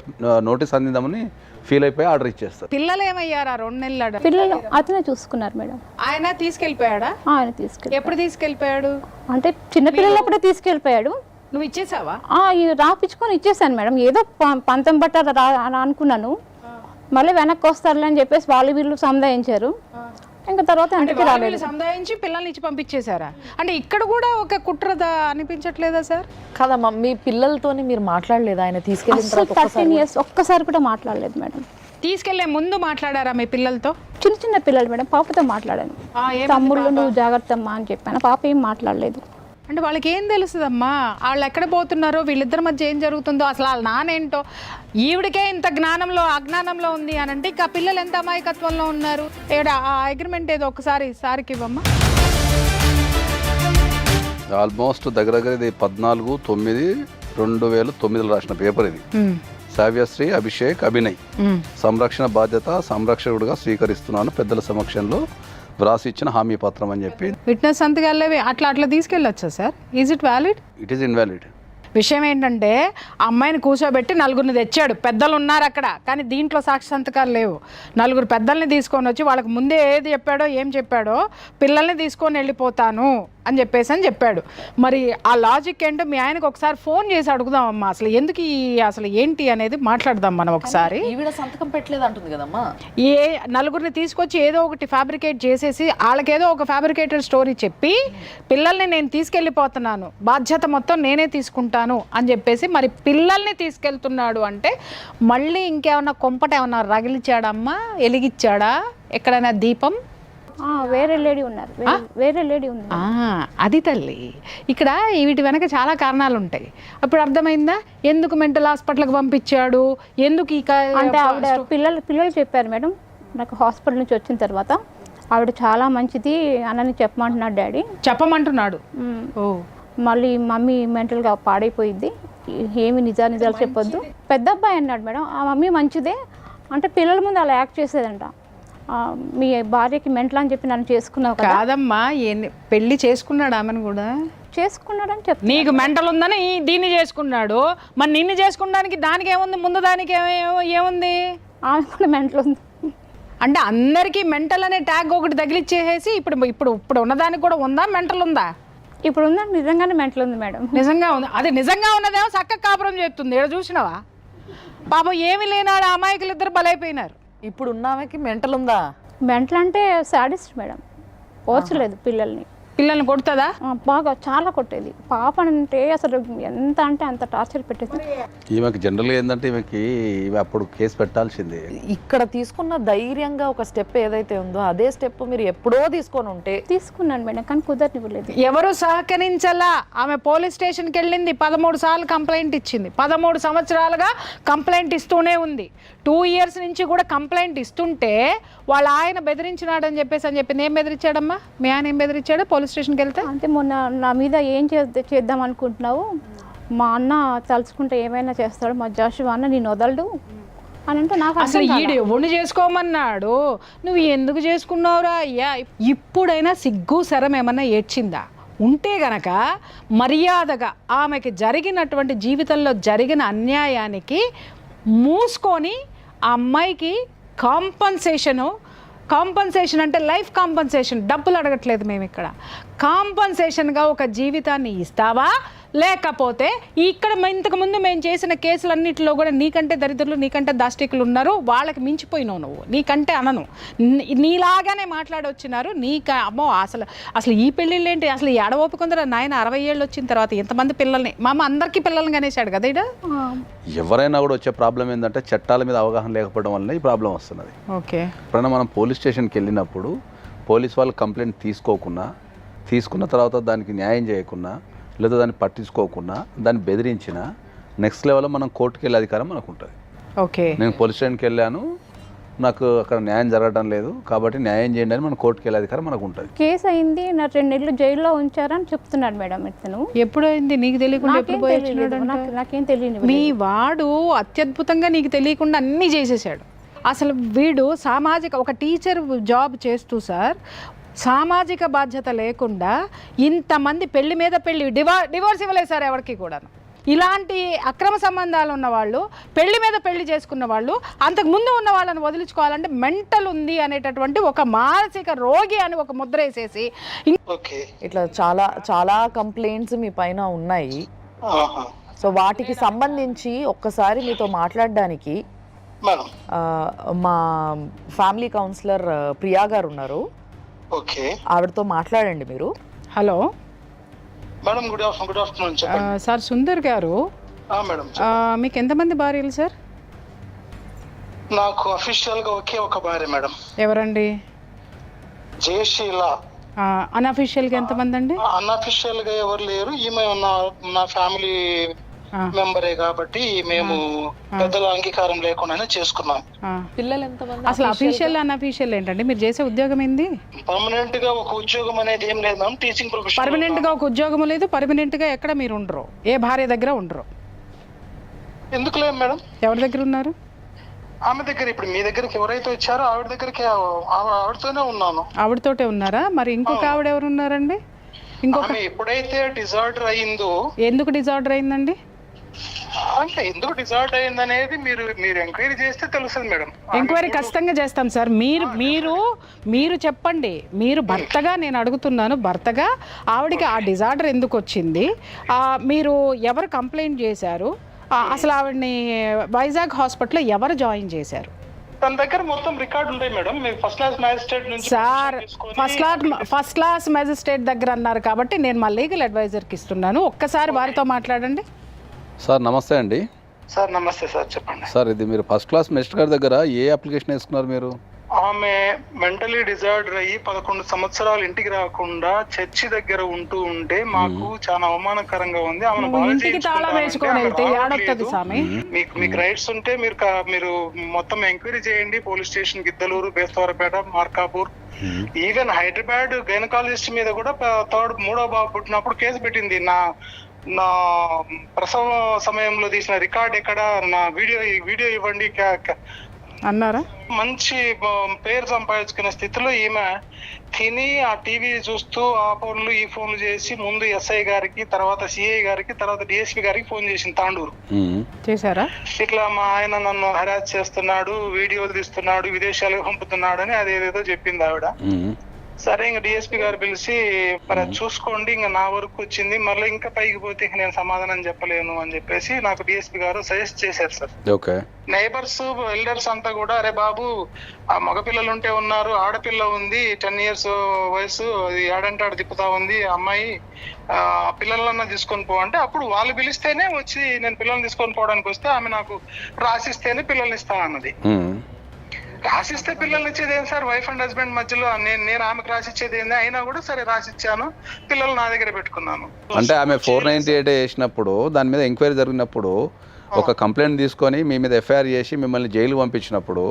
నోటీస్ అందిందామని ఫీల్ అయిపోయి ఆర్డర్ ఇచ్చేస్తారు. పిల్లలు ఏమయ్యారా? 2 నెలలు పిల్లలు అతనే చూసుకున్నారు మేడం. ఆయన తీసుకెళ్ళిపోయాడా? ఆయన తీసుకెళ్ళి ఎప్పుడు తీసుకెళ్ళిపోయాడు? అంటే చిన్నపిల్లలప్పుడే తీసుకెళ్ళిపోయాడు. నువ్వు ఇచ్చేసావా? రాపించుకొని ఇచ్చేసాను మేడం. ఏదో పంతం బట్టారు అనుకున్నాను, మళ్ళీ వెనక్కి వస్తారులే అని చెప్పేసి వాళ్ళు వీళ్ళు సముదాయించారు. ఇంకా తర్వాత ఇంటికి రాలేదు. సముదాయించి పిల్లల్ని ఇచ్చి పంపించేశారా? అంటే ఇక్కడ కూడా ఒక కుట్రద అనిపించట్లేదా సార్? కాదమ్మా, మీ పిల్లలతోని మీరు మాట్లాడలేదు? ఆయన తీసుకెళ్ళిన అసలు తర్వాత 13 years ఒక్కసారి కూడా మాట్లాడలేదు మేడం. తీసుకెళ్లే ముందు మాట్లాడారా మీ పిల్లలతో? చిన్న చిన్న పిల్లలు మేడం, పాపతో మాట్లాడాను. తమ్ముళ్ళు నువ్వు జాగ్రత్త అమ్మా అని చెప్పాను. పాప ఏం మాట్లాడలేదు. అంటే వాళ్ళకి ఏం తెలుస్తుందమ్మా, వాళ్ళు ఎక్కడ పోతున్నారో, వీళ్ళిద్దరి మధ్య ఏం జరుగుతుందో, అసలు వాళ్ళ నానేంటో. ఈవిడికే ఇంత జ్ఞానంలో అజ్ఞానంలో ఉంది అని అంటే ఇంకా పిల్లలు ఎంత అమాయకత్వంలో ఉన్నారు. ఆ అగ్రిమెంట్ ఏదో ఒకసారి సార్కి ఇవ్వమ్మా. ఆల్మోస్ట్ దగ్గర ఇది 14/9/2009 రాసిన పేపర్ ఇది. సావ్యశ్రీ అభిషేక్ అభినయ్ సంరక్షణ బాధ్యత సంరక్షకుడిగా స్వీకరిస్తున్నాను పెద్దల సమక్షంలో వ్రాసి ఇచ్చిన హామీ పత్రం అని చెప్పి. విట్నెస్ సంతకాలే అట్లా తీసుకెళ్ళొచ్చా sir? Is it valid? It is invalid. విషయం ఏంటంటే ఆ అమ్మాయిని కూర్చోబెట్టి 4గురిని తెచ్చాడు. పెద్దలు ఉన్నారు అక్కడ, కానీ దీంట్లో సాక్షి సంతకాలు లేవు. 4 పెద్దల్ని తీసుకొని వచ్చి వాళ్ళకి ముందే ఏది చెప్పాడో ఏం చెప్పాడో, పిల్లల్ని తీసుకొని వెళ్ళిపోతాను అని చెప్పాడు. మరి ఆ లాజిక్ ఏంటో మీ ఆయనకు ఒకసారి ఫోన్ చేసి అడుగుదామమ్మా, అసలు ఎందుకు అసలు ఏంటి అనేది మాట్లాడదాం మనం ఒకసారి. ఈవిడ సంతకం పెట్టలేదు అంటుంది కదమ్మా. 4గురిని తీసుకొచ్చి ఏదో ఒకటి ఫ్యాబ్రికేట్ చేసేసి వాళ్ళకేదో ఒక ఫ్యాబ్రికేటెడ్ స్టోరీ చెప్పి పిల్లల్ని నేను తీసుకెళ్ళిపోతున్నాను, బాధ్యత మొత్తం నేనే తీసుకుంటాను అని చెప్పేసి మరి పిల్లల్ని తీసుకెళ్తున్నాడు అంటే మళ్ళీ ఇంకేమన్నా కొంపట ఏమన్నా రగిలిచ్చాడమ్మా, ఎలిగిచ్చాడా ఎక్కడైనా దీపం? వేరే లేడీ ఉన్నారు, వేరే లేడీ ఉంది. అది తల్లి, ఇక్కడ వీటి వెనక చాలా కారణాలు ఉంటాయి. అప్పుడు అర్థమైందా ఎందుకు మెంటల్ హాస్పిటల్కి పంపించాడు, ఎందుకు అంటే ఆవిడ పిల్లలు చెప్పారు మేడం. నాకు హాస్పిటల్ నుంచి వచ్చిన తర్వాత ఆవిడ చాలా మంచిది అని చెప్పమంటున్నాడు డాడీ. చెప్పమంటున్నాడు. మళ్ళీ మమ్మీ మెంటల్గా పాడైపోయింది, ఏమి నిజాలు చెప్పొద్దు. పెద్ద అబ్బాయి అన్నాడు మేడం, ఆ మమ్మీ మంచిదే అంటే పిల్లల ముందు అలా యాక్ట్ చేసేదంట. మీ భార్యకి మెంటల్ అని చెప్పి నన్ను చేసుకున్నావు కదా. కాదమ్మా, పెళ్లి చేసుకున్నాడు ఆమెను కూడా చేసుకున్నాడని చెప్పి. నీకు మెంటల్ ఉందని దీన్ని చేసుకున్నాడు, మరి నిన్ను చేసుకోవడానికి దానికి ఏముంది, ముందు దానికి ఏముంది? ఆమె కూడా మెంటల్ ఉంది అంటే అందరికీ మెంటల్ అనే ట్యాగ్ ఒకటి తగిలిచ్చేసేసి ఇప్పుడు ఉన్నదానికి కూడా ఉందా మెంటల్ ఉందా? ఇప్పుడు ఉందంటే నిజంగానే మెంటల్ ఉంది మేడం. నిజంగా ఉంది. అది నిజంగా ఉన్నదేమో చక్కగా కాపురం చేస్తుంది. ఇక్కడ చూసినావా పాపం, ఏమి లేనాడు అమాయకులు ఇద్దరు బలైపోయినారు. ఇప్పుడు ఉన్నామెకి మెంటల్ ఉందా? మెంటల్ అంటే సాడిస్ట్ మేడం, పోర్చలేదు పిల్లల్ని. పిల్లల్ని కొడుతుందా? బాగా చాలా కొట్టేది. పాప అంటే అసలు ఎంత అంటే అంత టార్చర్ పెట్టేది. ఈమెకి జనరల్గా ఏంటంటే ఈమెకి అప్పుడు కేసు పెట్టాల్సిందే. ఇక్కడ తీసుకున్న ధైర్యంగా ఒక స్టెప్ ఏదైతే ఉందో అదే స్టెప్ మీరు ఎప్పుడో తీసుకొని ఉంటే. తీసుకున్నాను మేడం, కానీ కుదరనివ్వలేదు. ఎవరు సహకరించలా. ఆమె పోలీస్ స్టేషన్కి వెళ్ళింది, 13 సార్లు కంప్లైంట్ ఇచ్చింది. 13 సంవత్సరాలుగా కంప్లైంట్ ఇస్తూనే ఉంది. 2 years నుంచి కూడా కంప్లైంట్ ఇస్తుంటే వాళ్ళ ఆయన బెదిరించినాడని చెప్పి ఏం బెదిరించాడమ్మా? మీ ఆయన ఏం బెదిరించాడు పోలీస్ స్టేషన్కి వెళ్తే? అంటే మొన్న నా మీద ఏం చేద్దాం అనుకుంటున్నావు, మా అన్న తలుచుకుంటే ఏమైనా చేస్తాడు, మా జాషువా అన్న నేను వదలడు, అని అంటే నాకు అసలు ఈడు ఎవరిని చేసుకోమన్నాడు, నువ్వు ఎందుకు చేసుకున్నావురా అయ్యా? ఇప్పుడైనా సిగ్గు శరం ఏమన్నా ఏడ్చిందా? ఉంటే గనక మర్యాదగా ఆమెకి జరిగినటువంటి జీవితంలో జరిగిన అన్యాయానికి మూసుకొని ఆ అమ్మాయికి కాంపన్సేషన్ అంటే లైఫ్ కాంపన్సేషన్, డబ్బులు అడగట్లేదు మేము ఇక్కడ, కాంపన్సేషన్గా ఒక జీవితాన్ని ఇస్తావా? లేకపోతే ఇక్కడ ఇంతకుముందు మేము చేసిన కేసులన్నింటిలో కూడా నీకంటే దరిద్రులు, నీకంటే దాష్టికులు ఉన్నారు, వాళ్ళకి మించిపోయినావు నువ్వు, నీకంటే అనను, నీలాగానే మాట్లాడొచ్చినారు. అమ్మో అసలు ఈ పెళ్ళిళ్ళు ఏంటి, అసలు ఎడ ఓపికొందరా నాయన? 60 ఏళ్ళు వచ్చిన తర్వాత ఎంతమంది పిల్లల్ని, మా అమ్మ అందరికీ పిల్లల్ని కనేసాడు కదా ఇడ. ఎవరైనా కూడా వచ్చే ప్రాబ్లం ఏంటంటే చట్టాల మీద అవగాహన లేకపోవడం వల్ల ఈ ప్రాబ్లం వస్తున్నది. ఓకే, ఎప్పుడైనా మనం పోలీస్ స్టేషన్కి వెళ్ళినప్పుడు పోలీస్ వాళ్ళు కంప్లైంట్ తీసుకున్న తర్వాత దానికి న్యాయం చేయకుండా, లేదా దాన్ని పట్టించుకోకుండా, దాన్ని బెదిరించిన నెక్స్ట్ లెవెల్లో మనం కోర్టుకు వెళ్ళే అధికారం మనకు ఉంటుంది. ఓకే, నేను పోలీస్ స్టేషన్కి వెళ్ళాను, నాకు అక్కడ న్యాయం జరగడం లేదు కాబట్టి న్యాయం చేయండి అని మనం కోర్టుకు వెళ్ళే అధికారం మనకు ఉంటుంది. కేసు అయింది, నా 2 నెలలు జైల్లో ఉంచారని చెప్తున్నాడు మేడం. ఇతను ఎప్పుడైంది నీకు తెలియకుండా? ఎప్పుడు నాకేం తెలియదు. మీ వాడు అత్యద్భుతంగా నీకు తెలియకుండా అన్నీ చేసేసాడు. అసలు వీడు ఒక టీచర్ జాబ్ చేస్తూ సార్ సామాజిక బాధ్యత లేకుండా ఇంతమంది పెళ్లి మీద పెళ్లి, డివోర్స్ ఇవ్వలేదు సార్ ఎవరికి కూడా. ఇలాంటి అక్రమ సంబంధాలు ఉన్న వాళ్ళు, పెళ్లి మీద పెళ్లి చేసుకున్న వాళ్ళు, అంతకుముందు ఉన్న వాళ్ళని వదిలించుకోవాలంటే మెంటల్ ఉంది అనేటటువంటి ఒక మానసిక రోగి అని ఒక ముద్ర వేసేసి ఇట్లా చాలా చాలా కంప్లైంట్స్ మీ పైన ఉన్నాయి. సో వాటికి సంబంధించి ఒక్కసారి మీతో మాట్లాడడానికి మా ఫ్యామిలీ కౌన్సిలర్ ప్రియా గారు ఉన్నారు, ఆవిడతో మాట్లాడండి మీరు. Hello madam, good afternoon. Sir Sundar గారు, మీకు ఎంతమంది భార్యలు సార్? నాకు అఫీషియల్ గా ఒక భార్య మేడం. ఎవరండి? జయశీల. అన్అఫీషియల్ గా ఎంతమంది అండి? అన్అఫీషియల్ గా ఎవరు లేరు, ఈమె నా ఫ్యామిలీ మెంబరే కాబట్టి మేము పెద్దల అంగీకారం లేకుండానే చేసుకున్నాం. పిల్లలు ఎంతమంది? అసలు అఫీషియల్ అన్అఫీషియల్ ఏంటండి? మీరు చేసే ఉద్యోగం ఏంది? పర్మనెంట్ గా ఒక ఉద్యోగం అనేది ఏం లేదు మ్యామ్, టీచింగ్ ప్రొఫెషన్. పర్మనెంట్ గా ఒక ఉద్యోగం లేదు, పర్మనెంట్ గా ఎక్కడ మీరు ఉండరు, ఏ భార్య దగ్గర ఉండరు. ఎందుకు లేదు మేడం? ఎవరి దగ్గర ఉన్నారు? ఆమె దగ్గర. ఇప్పుడు మీ దగ్గరికి ఎవరైతే వచ్చారో ఆవిడ దగ్గరికి, ఆవిడతోనే ఉన్నాను. ఆవిడతోటే ఉన్నారా? మరి ఇంకొక ఆవిడ ఎవరు ఉన్నారండి? ఇంకొక ఎప్పుడైతే డిజార్డర్ అయిందో. ఎందుకు డిజార్డర్ అయిందండి? అంటే ఎందుకు డిజార్డర్ అయింది అనేది మీరు ఎంక్వైరీ చేస్తే తెలుస్తుంది మేడం. ఎంక్వైరీ ఖచ్చితంగా చేస్తాం సార్. మీరు చెప్పండి. మీరు భర్తగా నేను అడుగుతున్నాను, భర్తగా ఆవిడకి ఆ డిజార్డర్ ఎందుకు వచ్చింది? మీరు ఎవరు కంప్లైంట్ చేశారు? అసలు ఆవిడని వైజాగ్ హాస్పిటల్లో ఎవరు జాయిన్ చేశారు? తన దగ్గర మొత్తం రికార్డు ఉంటాయి మేడం. ఫస్ట్ క్లాస్ మ్యాజిస్ట్రేట్ నుంచి సార్, ఫస్ట్ క్లాస్ మ్యాజిస్ట్రేట్ దగ్గర అన్నారు కాబట్టి నేను మా లీగల్ అడ్వైజర్కి ఇస్తున్నాను, ఒక్కసారి వారితో మాట్లాడండి. సార్ నమస్తే అండి. సార్ నమస్తే సార్, చెప్పండి సార్. ఇది మీరు ఫస్ట్ క్లాస్ మెజిస్ట్రేట్ గారి దగ్గర ఏ అప్లికేషన్ వేసుకున్నారు మీరు? ఆమె మెంటలీ డిజార్డర్ అయ్యి 11 సంవత్సరాలు ఇంటికి రాకుండా చర్చి దగ్గర ఉంటే మాకు చాలా అవమానకరంగా ఉంది. మీకు రైట్స్ ఉంటే మీరు మొత్తం ఎంక్వైరీ చేయండి. Police station Giddalur, Bestavaripeta, Markapur, even Hyderabad gynaecologist మీద కూడా 3వ బాబు పుట్టినప్పుడు కేసు పెట్టింది. నా ప్రసవ సమయంలో తీసిన రికార్డ్ ఎక్కడ, నా వీడియో ఇవ్వండి అన్నారా? మంచి పేరు సంపాదించుకునే స్థితిలో ఈమె తిని ఆ టీవీ చూస్తూ ఆ ఫోన్లు ఈ ఫోన్లు చేసి ముందు ఎస్ఐ గారికి, తర్వాత సిఐ గారికి, తర్వాత డిఎస్పీ గారికి ఫోన్ చేసింది తాండూరు. చేశారా? ఇట్లా మా ఆయన నన్ను హెరాస్ చేస్తున్నాడు, వీడియోలు తీస్తున్నాడు, విదేశాలకు పంపుతున్నాడు అని అదేదేదో చెప్పింది ఆవిడ. సరే, ఇంకా డిఎస్పీ గారు పిలిచి మరి చూసుకోండి, ఇంకా నా వరకు వచ్చింది, మళ్ళీ ఇంకా పైకి పోతే నేను సమాధానం చెప్పలేను అని చెప్పేసి నాకు డిఎస్పీ గారు సజెస్ట్ చేశారు సార్. నైబర్స్, ఎల్డర్స్ అంతా కూడా, అరే బాబు ఆ మగపిల్లలు ఉంటే ఉన్నారు, ఆడపిల్ల ఉంది 10 years వయసు, అది ఆడంటే ఆడ తిప్పుతా ఉంది అమ్మాయి, పిల్లలన్నా తీసుకొని పో అంటే అప్పుడు వాళ్ళు పిలిస్తేనే వచ్చి నేను పిల్లల్ని తీసుకొని పోవడానికి వస్తే ఆమె నాకు రాసిస్తేనే పిల్లల్ని ఇస్తా అన్నది. రాసిస్తే పిల్లల్ని ఇచ్చేది ఏం సార్? వైఫ్ అండ్ హస్బెండ్ మధ్యలో నేను ఆమెకు రాసిచ్చేది ఏంది? అయినా కూడా సరే రాసిచ్చాను, పిల్లలు నా దగ్గర పెట్టుకున్నాను. అంటే ఆమె 498 వేసినప్పుడు, దాని మీద ఎంక్వైరీ జరిగినప్పుడు, ఒక కంప్లైంట్ తీసుకొని మీ మీద ఎఫ్ఐఆర్ చేసి మిమ్మల్ని జైలు పంపించినప్పుడు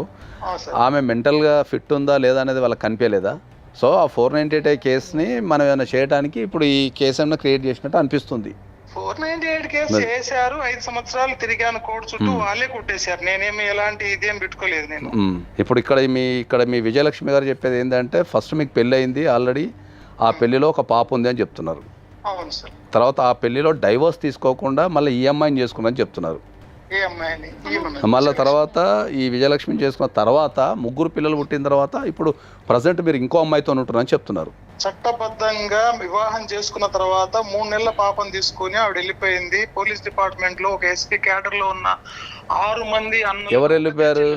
ఆమె మెంటల్గా ఫిట్ ఉందా లేదా అనేది వాళ్ళకి కనిపించలేదా? సో ఆ 498 కేసుని మనం ఏమైనా చేయడానికి ఇప్పుడు ఈ కేసు ఏమైనా క్రియేట్ చేసినట్టు అనిపిస్తుంది. 498 కేసు చేశారు, 5 సంవత్సరాలు తిరిగాను కోర్టు చుట్టూ, వాళ్ళే కొట్టేశారు. నేనేమి ఎలాంటి ఇదేం పెట్టుకోలేదు నేను. ఇప్పుడు ఇక్కడ మీ విజయలక్ష్మి గారు చెప్పేది ఏంటంటే ఫస్ట్ మీకు పెళ్ళి అయింది ఆల్రెడీ, ఆ పెళ్లిలో ఒక పాప ఉంది అని చెప్తున్నారు. అవును సార్. తర్వాత ఆ పెళ్లిలో డైవోర్స్ తీసుకోకుండా మళ్ళీ ఈ అమ్మాయిని చేసుకున్నారని చెప్తున్నారు. ఏ అమ్మాయిని? మళ్ళీ తర్వాత ఈ విజయలక్ష్మిని చేసుకున్న తర్వాత 3 పిల్లలు పుట్టిన తర్వాత ఇప్పుడు ప్రజెంట్ మీరు ఇంకో అమ్మాయితో ఉంటున్నారని చెప్తున్నారు. చట్టబద్ధంగా వివాహం చేసుకున్న తర్వాత 3 నెలల పాపను తీసుకుని ఆవిడ వెళ్ళిపోయింది. పోలీస్ డిపార్ట్మెంట్ లో ఒక ఎస్పీ క్యాడర్ లో ఉన్న 6 మంది అన్న. ఎవరు వెళ్ళిపోయారు?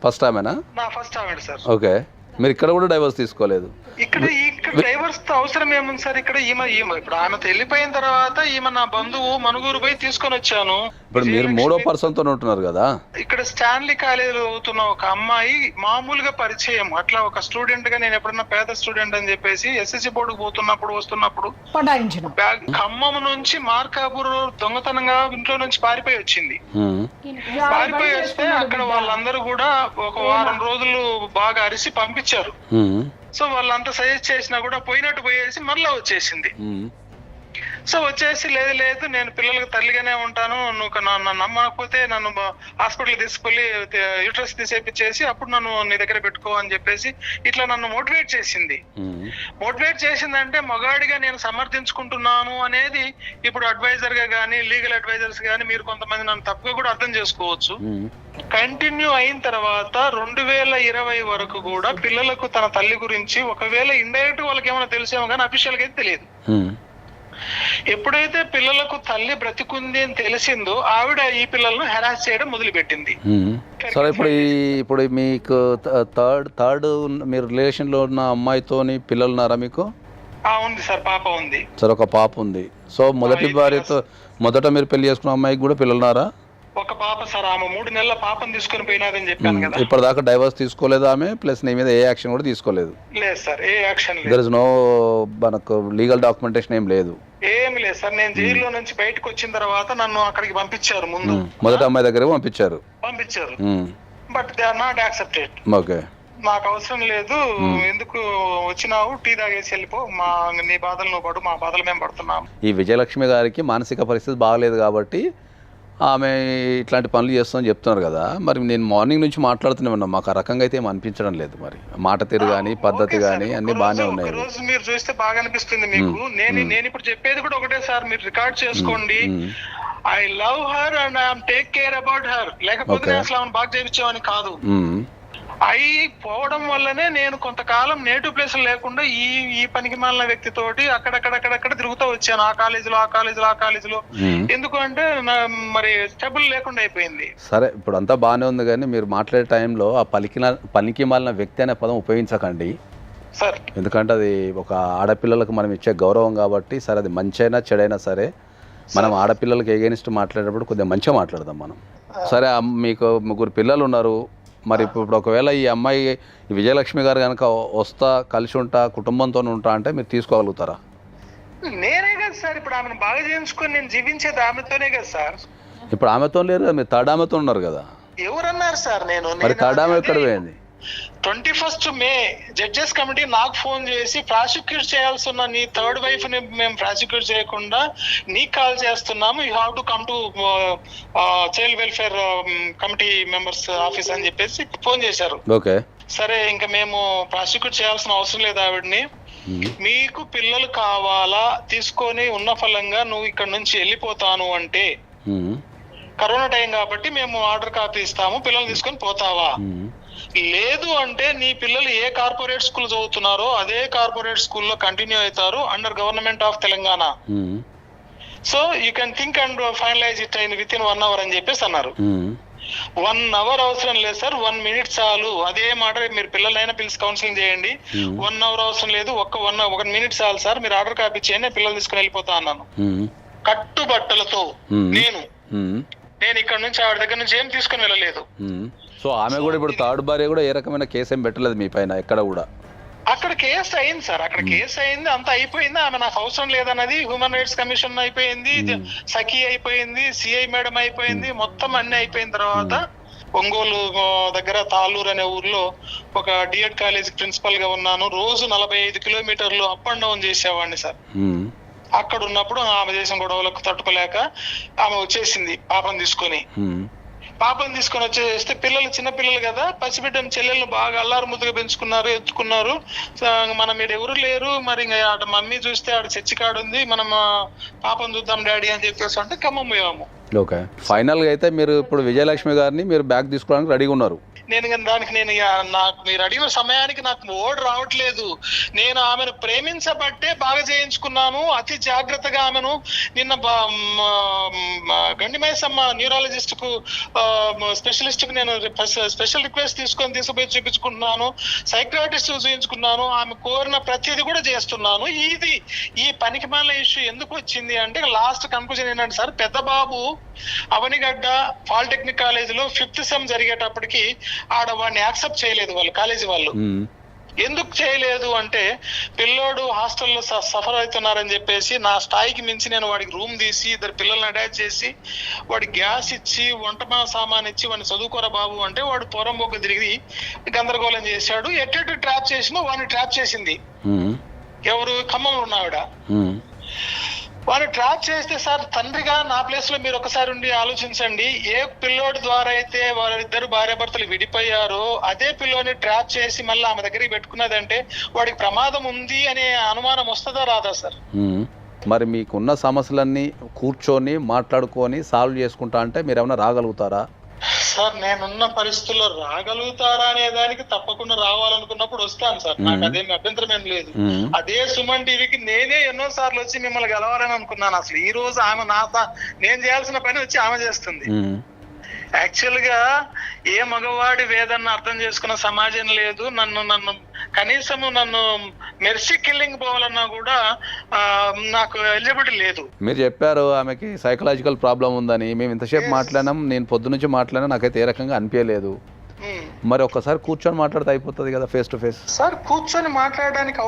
ఫస్ట్ ఆమెనా? నా ఫస్ట్ ఆవిడ సార్. ఓకే, మీరు ఇక్కడ కూడా డైవర్స్ తీసుకోలేదు. ఇక్కడ డైవర్స్ తో అవసరం ఏముంది సార్? ఇక్కడ ఈమె ఇప్పుడు ఆమెతో వెళ్ళిపోయిన తర్వాత ఈమె నా బంధువు మనుగురు పోయి తీసుకొని వచ్చాను. ఇప్పుడు మీరు 3వ పర్సన్ తో ఉంటున్నారు కదా. ఇక్కడ స్టాన్లీ కాలేజీలో అవుతున్న ఒక అమ్మాయి మామూలుగా పరిచయం, అట్లా ఒక స్టూడెంట్ గా నేను ఎప్పుడన్నా పేద స్టూడెంట్ అని చెప్పేసి ఎస్ఎస్సి బోర్డుకు పోతున్నప్పుడు వస్తున్నప్పుడు ఖమ్మం నుంచి మార్కాపూర్ దొంగతనంగా ఇంట్లో నుంచి పారిపోయి వచ్చింది. పారిపోయి వస్తే అక్కడ వాళ్ళందరూ కూడా ఒక వారం రోజులు బాగా అరిసి పంపించారు. సో వాళ్ళంతా సజెస్ట్ చేసినా కూడా పోయినట్టు పోయేసి మళ్ళీ వచ్చేసింది. సో వచ్చేసి లేదు నేను పిల్లలకు తల్లిగానే ఉంటాను, నువ్వు నన్ను నమ్మకపోతే నన్ను హాస్పిటల్ తీసుకెళ్ళి యూట్రస్ తీసేపించేసి అప్పుడు నన్ను నీ దగ్గర పెట్టుకో అని చెప్పేసి ఇట్లా నన్ను మోటివేట్ చేసింది. మోటివేట్ చేసిందంటే మగాడిగా నేను సమర్థించుకుంటున్నాను అనేది ఇప్పుడు అడ్వైజర్ గా కానీ లీగల్ అడ్వైజర్స్ కానీ మీరు కొంతమంది నన్ను తప్పుగా కూడా అర్థం చేసుకోవచ్చు. కంటిన్యూ అయిన తర్వాత 2020 వరకు కూడా పిల్లలకు తన తల్లి గురించి ఒకవేళ ఇండైరెక్ట్ వాళ్ళకి ఏమైనా తెలిసేమో కానీ అఫీషియల్ గా అయితే తెలియదు. ఎప్పుడైతే పిల్లలకు తల్లి బ్రతికుంది అని తెలిసిందో ఆవిడ ఈ పిల్లలను హెరాస్ చేయడం మొదలుపెట్టింది. సరే, ఇప్పుడు మీకు థర్డ్ మీరు రిలేషన్ లో ఉన్న అమ్మాయితోని పిల్లలు ఉన్నారా మీకు? ఉంది సార్, పాప ఉంది. సరే, ఒక పాప ఉంది. సో మొదటి భార్యతో మొదట మీరు పెళ్లి చేసుకున్న అమ్మాయికి కూడా పిల్లలు ఉన్నారా? ఒక పాప సార్, ఆమె 3 నెలల పాపను తీసుకుని పోయినాదని చెప్పాను కదా. ఇప్పటిదాకా డైవర్స్ తీసుకోలేదు ఆమె, ప్లస్ నీ మీద ఏ యాక్షన్ కూడా తీసుకోలేదు? లేదు సార్, ఏ యాక్షన్ లేదు. దేర్ ఇస్ నో మనకు లీగల్ డాక్యుమెంటేషన్ ఏం లేదు? ఏమి లేదు సార్. నేను జైల్లో నుంచి బయటకు వచ్చిన తర్వాత నన్ను అక్కడికి పంపించారు. ముందు మొదటి అమ్మాయి దగ్గర పంపించారు. But they are not accepted. Okay, మాకు అవసరం లేదు, ఎందుకు వచ్చినావు, టీ తాగేసి వెళ్ళిపో, నీ బాధలు నువ్వు పడు, మా బాధలు మేము పడుతున్నాం. ఈ విజయలక్ష్మి గారికి మానసిక పరిస్థితి బాగలేదు కాబట్టి ఆమె ఇట్లాంటి పనులు చేస్తుందని చెప్తున్నారు కదా. మరి నేను మార్నింగ్ నుంచి మాట్లాడుతూనే ఉన్నా, మాకు ఆ రకంగా అయితే ఏం అనిపించడం లేదు. మరి మాట తీరు కానీ పద్ధతి కానీ అన్ని బాగానే ఉన్నాయి. రోజు మీరు చూస్తే బాగా అనిపిస్తుంది మీకు. నేను ఇప్పుడు చెప్పేది కూడా ఒకటే సార్, మీరు రికార్డ్ చేసుకోండి. I love her and I'm take care about her. లేకపోతే అసలు ఆమెను బాగా చేయించామని కాదు. అయి పోవడం వల్లనే నేను కొంతకాలం నేటివ్ ప్లేస్ లేకుండా ఈ పనికి మాలిన వ్యక్తితోటి అక్కడక్కడ తిరుగుతూ వచ్చాను. ఆ కాలేజీలో ఎందుకు అంటే మరి స్టెబుల్ లేకుండా అయిపోయింది. సరే, ఇప్పుడు అంతా బాగానే ఉంది కానీ మీరు మాట్లాడే టైంలో ఆ పనికి మాలిన వ్యక్తి అనే పదం ఉపయోగించకండి సార్. ఎందుకంటే అది ఒక ఆడపిల్లలకు మనం ఇచ్చే గౌరవం కాబట్టి. సరే, అది మంచైనా చెడైనా సరే మనం ఆడపిల్లలకి ఎగెనిస్ట్ మాట్లాడేటప్పుడు కొద్దిగా మంచిగా మాట్లాడదాం మనం. సరే, మీకు 3 పిల్లలు ఉన్నారు. మరి ఇప్పుడు ఒకవేళ ఈ అమ్మాయి విజయలక్ష్మి గారు కనుక వస్తా కలిసి ఉంటా కుటుంబంతో ఉంటా అంటే మీరు తీసుకోగలుగుతారా? నేనే కదా సార్ ఇప్పుడు ఆమెను బాగా చేయించుకొని నేను జీవించేది ఆమెతోనే కదా సార్. ఇప్పుడు ఆమెతో లేరు కదా, మీరు థర్డ్ ఆమెతో ఉన్నారు కదా. ఎవరన్నారు సార్? మరి థర్డ్ ఆమె ఎక్కడ పోయింది? 21 మే జడ్జెస్ కమిటీ నాకు ఫోన్ చేసి ప్రాసిక్యూట్ చేయాల్సి ఉన్న నీ థర్డ్ వైఫ్ ని మేము ప్రాసిక్యూట్ చేయకుండా నీకు కాల్ చేస్తున్నాము, you have to come to child welfare committee members office అని చెప్పేసి ఫోన్ చేశారు. ఓకే, సరే ఇంకా మేము ప్రాసిక్యూట్ చేయాల్సిన అవసరం లేదు ఆవిడని, మీకు పిల్లలు కావాలా తీసుకొని ఉన్న ఫలంగా నువ్వు ఇక్కడ నుంచి వెళ్ళిపోతాను అంటే కరోనా టైం కాబట్టి మేము ఆర్డర్ కాపీ ఇస్తాము, పిల్లలు తీసుకొని పోతావా? లేదు అంటే నీ పిల్లలు ఏ కార్పొరేట్ స్కూల్ చదువుతున్నారో అదే కార్పొరేట్ స్కూల్లో కంటిన్యూ అవుతారు under government of Telangana. So you can think and finalise it with in 1 hour అని చెప్పేసి అన్నారు. 1 hour అవసరం లేదు సార్, 1 minute చాలు. అదే మాట మీరు పిల్లలైనా పిలిచి కౌన్సిలింగ్ చేయండి. 1 hour అవసరం లేదు, 1 minute చాలు సార్, మీరు ఆర్డర్ కాపీ చేయండి, పిల్లలు తీసుకుని వెళ్ళిపోతా అన్నాను. కట్టుబట్టలతో నేను ఇక్కడ నుంచి ఆవిడ దగ్గర నుంచి ఏం తీసుకుని వెళ్ళలేదు. సో ఆమె కూడా ఇప్పుడు థర్డ్ భార్య కూడా ఏ రకమైన కేసు ఏం పెట్టలేదు మీ పైన ఎక్కడ కూడా? అక్కడ కేసు అయింది సార్, అక్కడ కేసు అయింది, అంత అయిపోయింది. ఆమె నాకు అవసరం లేదన్నది హ్యూమన్ రైట్స్ కమిషన్ అయిపోయింది, సఖీ అయిపోయింది, సిఐ మేడం అయిపోయింది, మొత్తం అన్ని అయిపోయిన తర్వాత ఒంగోలు దగ్గర తాళ్ళూరు అనే ఊర్లో ఒక డిఎడ్ కాలేజ్ ప్రిన్సిపల్ గా ఉన్నాను. రోజు 45 కిలోమీటర్లు అప్ అండ్ డౌన్ చేసేవాడిని సార్. అక్కడ ఉన్నప్పుడు ఆమె చేసిన గొడవలకు తట్టుకోలేక ఆమె వచ్చేసింది పాపను తీసుకొని వచ్చేస్తే పిల్లలు చిన్న పిల్లలు కదా, పసిబిడ్డను చెల్లెళ్ళు బాగా అల్లారు ముద్దుగా పెంచుకున్నారు, ఎత్తుకున్నారు. మనం మీరు ఎవరు లేరు, మరి ఇంకా ఆడ మమ్మీ చూస్తే ఆడ చర్చి కాడు ఉంది, మనం పాపను చూద్దాం డాడీ అని చెప్పేసి అంటే ఖమ్మం పోయాము. ఓకే, ఫైనల్గా అయితే మీరు ఇప్పుడు విజయలక్ష్మి గారిని మీరు బ్యాక్ తీసుకోవడానికి రెడీగా ఉన్నారు. నేను దానికి నాకు మీరు అడిగిన సమయానికి నాకు ఓడి రావట్లేదు. నేను ఆమెను ప్రేమించబట్టే బాగా చేయించుకున్నాను, అతి జాగ్రత్తగా ఆమెను. నిన్న గండిమైసమ్మ న్యూరాలజిస్ట్ కు స్పెషలిస్ట్ కు నేను స్పెషల్ రిక్వెస్ట్ తీసుకుపోయి చూపించుకుంటున్నాను, సైక్రాటిస్ట్ చూపించుకున్నాను, ఆమె కోరిన ప్రతిదీ కూడా చేస్తున్నాను. ఈ పనికి మాలిన ఇష్యూ ఎందుకు వచ్చింది అంటే లాస్ట్ కన్క్లూజన్ ఏంటంటే సార్, పెద్ద బాబు అవనిగడ్డ పాలిటెక్నిక్ కాలేజీలో 5th సెమ్ జరిగేటప్పటికి ఆడ వాడిని యాక్సెప్ట్ చేయలేదు వాళ్ళు, కాలేజీ వాళ్ళు. ఎందుకు చేయలేదు అంటే పిల్లోడు హాస్టల్లో సఫర్ అవుతున్నారని చెప్పేసి నా స్థాయికి మించి నేను వాడికి రూమ్ తీసి 2 పిల్లల్ని అటాచ్ చేసి వాడికి గ్యాస్ ఇచ్చి వంట సామాన్ ఇచ్చి వాడిని చదువుకోరా బాబు అంటే వాడు పొరంబొక్క తిరిగి గందరగోళం చేశాడు. ఎట్టు ట్రాప్ చేసినా వాడిని ట్రాప్ చేసింది ఎవరు, ఖమ్మంలో ఉన్నావిడ. వాడిని ట్రాప్ చేస్తే సార్, తండ్రిగా నా ప్లేస్ లో మీరు ఒకసారి ఉండి ఆలోచించండి. ఏ పిల్లోడి ద్వారా అయితే వాళ్ళిద్దరు భార్యాభర్తలు విడిపోయారో అదే పిల్లోని ట్రాప్ చేసి మళ్ళీ ఆమె దగ్గరికి పెట్టుకున్నదంటే వాడికి ప్రమాదం ఉంది అనే అనుమానం వస్తుందా రాదా సార్? మరి మీకున్న సమస్యలన్నీ కూర్చొని మాట్లాడుకొని సాల్వ్ చేసుకుంటా అంటే మీరు ఏమైనా రాగలుగుతారా? సార్ నేనున్న పరిస్థితుల్లో రాగలుగుతారా అనే దానికి తప్పకుండా రావాలనుకున్నప్పుడు వస్తాను సార్, నాకు అదేమి అభ్యంతరం ఏం లేదు. అదే సుమన్ టీవీకి నేనే ఎన్నో సార్లు వచ్చి మిమ్మల్ని గెలవాలని అనుకున్నాను. అసలు ఈ రోజు ఆమె నేను చేయాల్సిన పని వచ్చి ఆమె చేస్తుంది. యాక్చువల్ గా ఏ మగవాడి వేదన అర్థం చేసుకున్న సమాజం లేదు. నన్ను కనీసము నన్ను మెర్సీ కిల్లింగ్ పోవాలన్నా కూడా నాకు ఎలిజిబిలిటీ లేదు. మీరు చెప్పారు ఆమెకి సైకలాజికల్ ప్రాబ్లం ఉందని. మేము ఇంతసేపు మాట్లాడినాం, నేను పొద్దు నుంచి మాట్లాడినా, నాకైతే ఏ రకంగా అనిపించలేదు. మరి ఒక్కసారి కూర్చొని మాట్లాడితే అయిపోతుంది కదా, ఫేస్ టు ఫేస్. సార్ కూర్చొని మాట్లాడడానికి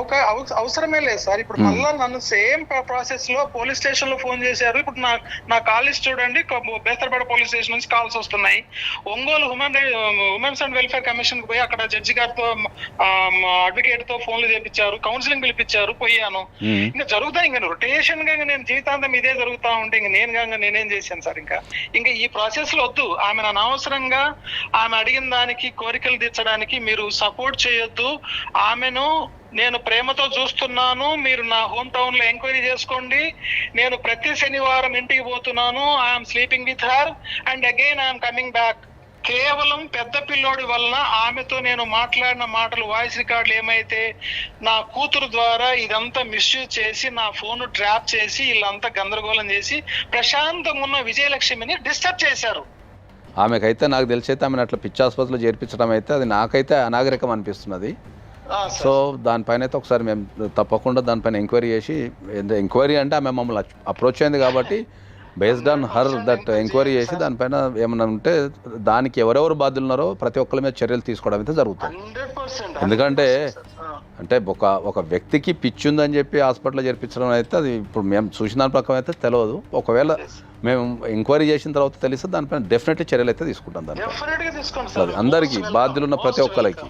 అవసరమే లేదు సార్. ఇప్పుడు మళ్ళీ నన్ను సేమ్ ప్రాసెస్ లో పోలీస్ స్టేషన్ లో ఫోన్ చేశారు. ఇప్పుడు నా కాలేజ్ చూడండి, బేస్తరపేట పోలీస్ స్టేషన్ నుంచి కాల్స్ వస్తున్నాయి. Ongole women's and welfare commission కు పోయి అక్కడ జడ్జి గారితో అడ్వకేట్ తో ఫోన్లు చేపించారు, కౌన్సిలింగ్ పిలిపించారు, పోయాను. ఇంకా జరుగుతాయి, ఇంకా రొటేషన్ గా నేను జీవితాంతం ఇదే జరుగుతా ఉంటే ఇంక నేనేం చేశాను సార్? ఇంకా ఈ ప్రాసెస్ లో వద్దు. ఆమె అనవసరంగా ఆమె అడిగిన దానికి కోరికలు తీర్చడానికి మీరు సపోర్ట్ చేయొద్దు. ఆమెను నేను ప్రేమతో చూస్తున్నాను, మీరు నా హోమ్ టౌన్ లో ఎంక్వైరీ చేసుకోండి. నేను ప్రతి శనివారం ఇంటికి పోతున్నాను. I'm sleeping with her and again I'm coming back. కేవలం పెద్ద పిల్లోడి వలన ఆమెతో నేను మాట్లాడిన మాటలు, వాయిస్ రికార్డులు ఏమైతే నా కూతురు ద్వారా ఇదంతా మిస్యూజ్ చేసి నా ఫోన్ ట్రాప్ చేసి వీళ్ళంతా గందరగోళం చేసి ప్రశాంతంగా ఉన్న విజయలక్ష్మిని డిస్టర్బ్ చేశారు. ఆమెకైతే నాకు తెలిసి అయితే ఆమెను అట్లా పిచ్చి ఆసుపత్రిలో చేర్పించడం అయితే అది నాకైతే అనాగరికం అనిపిస్తున్నది. సో దానిపైన అయితే ఒకసారి మేము తప్పకుండా దానిపైన ఎంక్వైరీ చేసి, ఎంక్వైరీ అంటే ఆమె మమ్మల్ని అప్రోచ్ అయింది కాబట్టి based on her that enquiry చేసి దానిపైన ఏమన్నా ఉంటే దానికి ఎవరెవరు బాధ్యులు ఉన్నారో ప్రతి ఒక్కరి మీద చర్యలు తీసుకోవడం అయితే జరుగుతుంది. ఎందుకంటే అంటే ఒక వ్యక్తికి పిచ్చి ఉందని చెప్పి హాస్పిటల్లో చేర్పించడం అయితే అది ఇప్పుడు మేము చూసిన దాని ప్రకారం అయితే తెలియదు. ఒకవేళ మేము ఎంక్వైరీ చేసిన తర్వాత తెలిస్తే దానిపైన డెఫినెట్లీ చర్యలు అయితే తీసుకుంటాం. దాని అందరికీ బాధ్యులు ఉన్న ప్రతి ఒక్కరికి,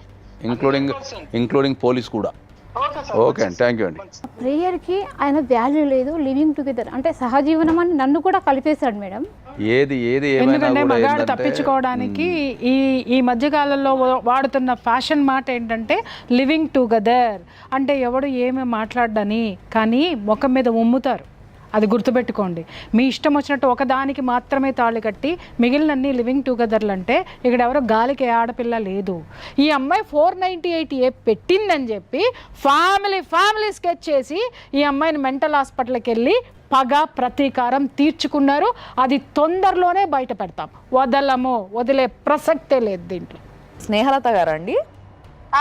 ఇంక్లూడింగ్ పోలీస్ కూడా. ఓకే అండి, థ్యాంక్ యూ అండి. ప్రేయర్కి ఆయన వాల్యూ లేదు, లివింగ్ టుగెదర్ అంటే సహజీవనం అని నన్ను కూడా కలిపేశాడు మేడం. ఎందుకంటే మగాడు తప్పించుకోవడానికి ఈ మధ్యకాలంలో వాడుతున్న ఫ్యాషన్ మాట ఏంటంటే లివింగ్ టుగెదర్ అంటే ఎవడు ఏమి మాట్లాడని, కానీ ముఖం మీద ఉమ్ముతారు. అది గుర్తుపెట్టుకోండి. మీ ఇష్టం వచ్చినట్టు ఒకదానికి మాత్రమే తాళి కట్టి మిగిలినన్ని లివింగ్ టుగెదర్లు అంటే ఇక్కడ ఎవరో గాలికి ఆడపిల్ల లేదు. ఈ అమ్మాయి 498A పెట్టిందని చెప్పి ఫ్యామిలీ స్కెచ్ చేసి ఈ అమ్మాయిని మెంటల్ హాస్పిటల్కి వెళ్ళి పగ ప్రతీకారం తీర్చుకున్నారు. అది తొందరలోనే బయట పెడతాం, వదిలే ప్రసక్తే లేదు దీంట్లో. స్నేహలత గారా అండి?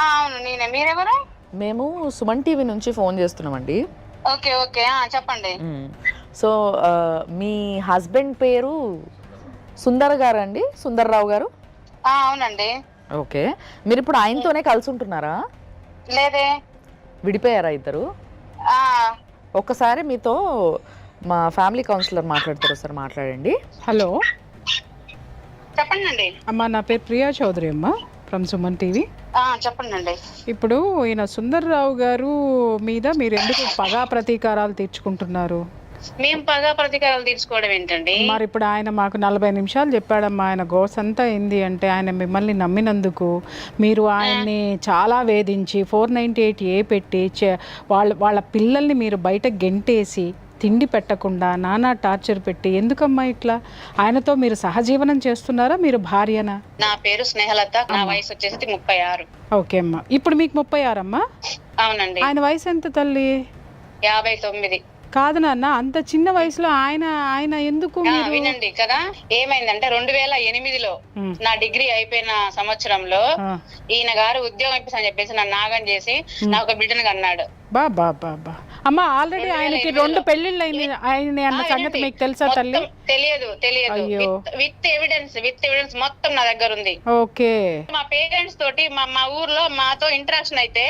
అవును నేనే. మీరెవరు? మేము సుమన్ టీవీ నుంచి ఫోన్ చేస్తున్నామండి. ఓకే ఓకే చెప్పండి. సో మీ హస్బెండ్ పేరు సుందర్ గారు అండి, సుందర్రావు గారు? అవునండి. ఓకే, మీరు ఇప్పుడు ఆయనతోనే కలిసి ఉంటున్నారా? లేదే, విడిపోయారా ఇద్దరు? ఒక్కసారి మీతో మా ఫ్యామిలీ కౌన్సిలర్ మాట్లాడతారు, సార్ మాట్లాడండి. హలో చెప్పండి. అమ్మా, నా పేరు ప్రియా చౌదరి. అమ్మా, ఫ్రమ్ సుమన్ టీవీ. చెప్పండి. ఇప్పుడు ఈయన సుందర్రావు గారు మీద మీరు ఎందుకు పగా ప్రతీకారాలు తీర్చుకుంటున్నారు? మేము పగా ప్రతీకారాలు తీర్చుకోవడం ఏంటండి? మరి ఇప్పుడు ఆయన మాకు 40 నిమిషాలు చెప్పాడమ్మా. ఆయన గోస్ అంతా ఏంది అంటే ఆయన మిమ్మల్ని నమ్మినందుకు మీరు ఆయన్ని చాలా వేధించి 498A పెట్టి వాళ్ళ పిల్లల్ని మీరు బయట గెంటేసి తిండి పెట్టకుండా నానా టార్చర్ పెట్టి ఎందుకమ్మా ఇట్లా? ఆయనతో మీరు సహజీవనం చేస్తున్నారా? మీరు భార్యనా? నా పేరు స్నేహలత, నా వయసు వచ్చేసి 36. ఓకే అమ్మా. ఇప్పుడు మీకు 36 అమ్మా? అవునండి. ఆయన వయసు ఎంత తల్లి? 59. కాదు నాన్న, అంత చిన్న వయసులో ఆయన ఎందుకు? వినండి కదా, ఏమైందంటే 2008లో నా డిగ్రీ అయిపోయిన సంవత్సరంలో ఈయన గారు ఉద్యోగం ఇప్పిస్తా చెప్పేసి నన్ను నాగం చేసి నా ఒక బిడ్డను కన్నాడు. బాబా అమ్మా, ఆల్రెడీ ఆయనకి 2 పెళ్లిళ్ళు అయింది అన్న సంగతి మీకు తెలుసా తల్లి? తెలియదు. విత్ ఎవిడెన్స్ మొత్తం నా దగ్గర ఉంది. ఓకే. మా పేరెంట్స్ తోటి మా ఊర్లో మాతో ఇంటరాక్షన్ అయితే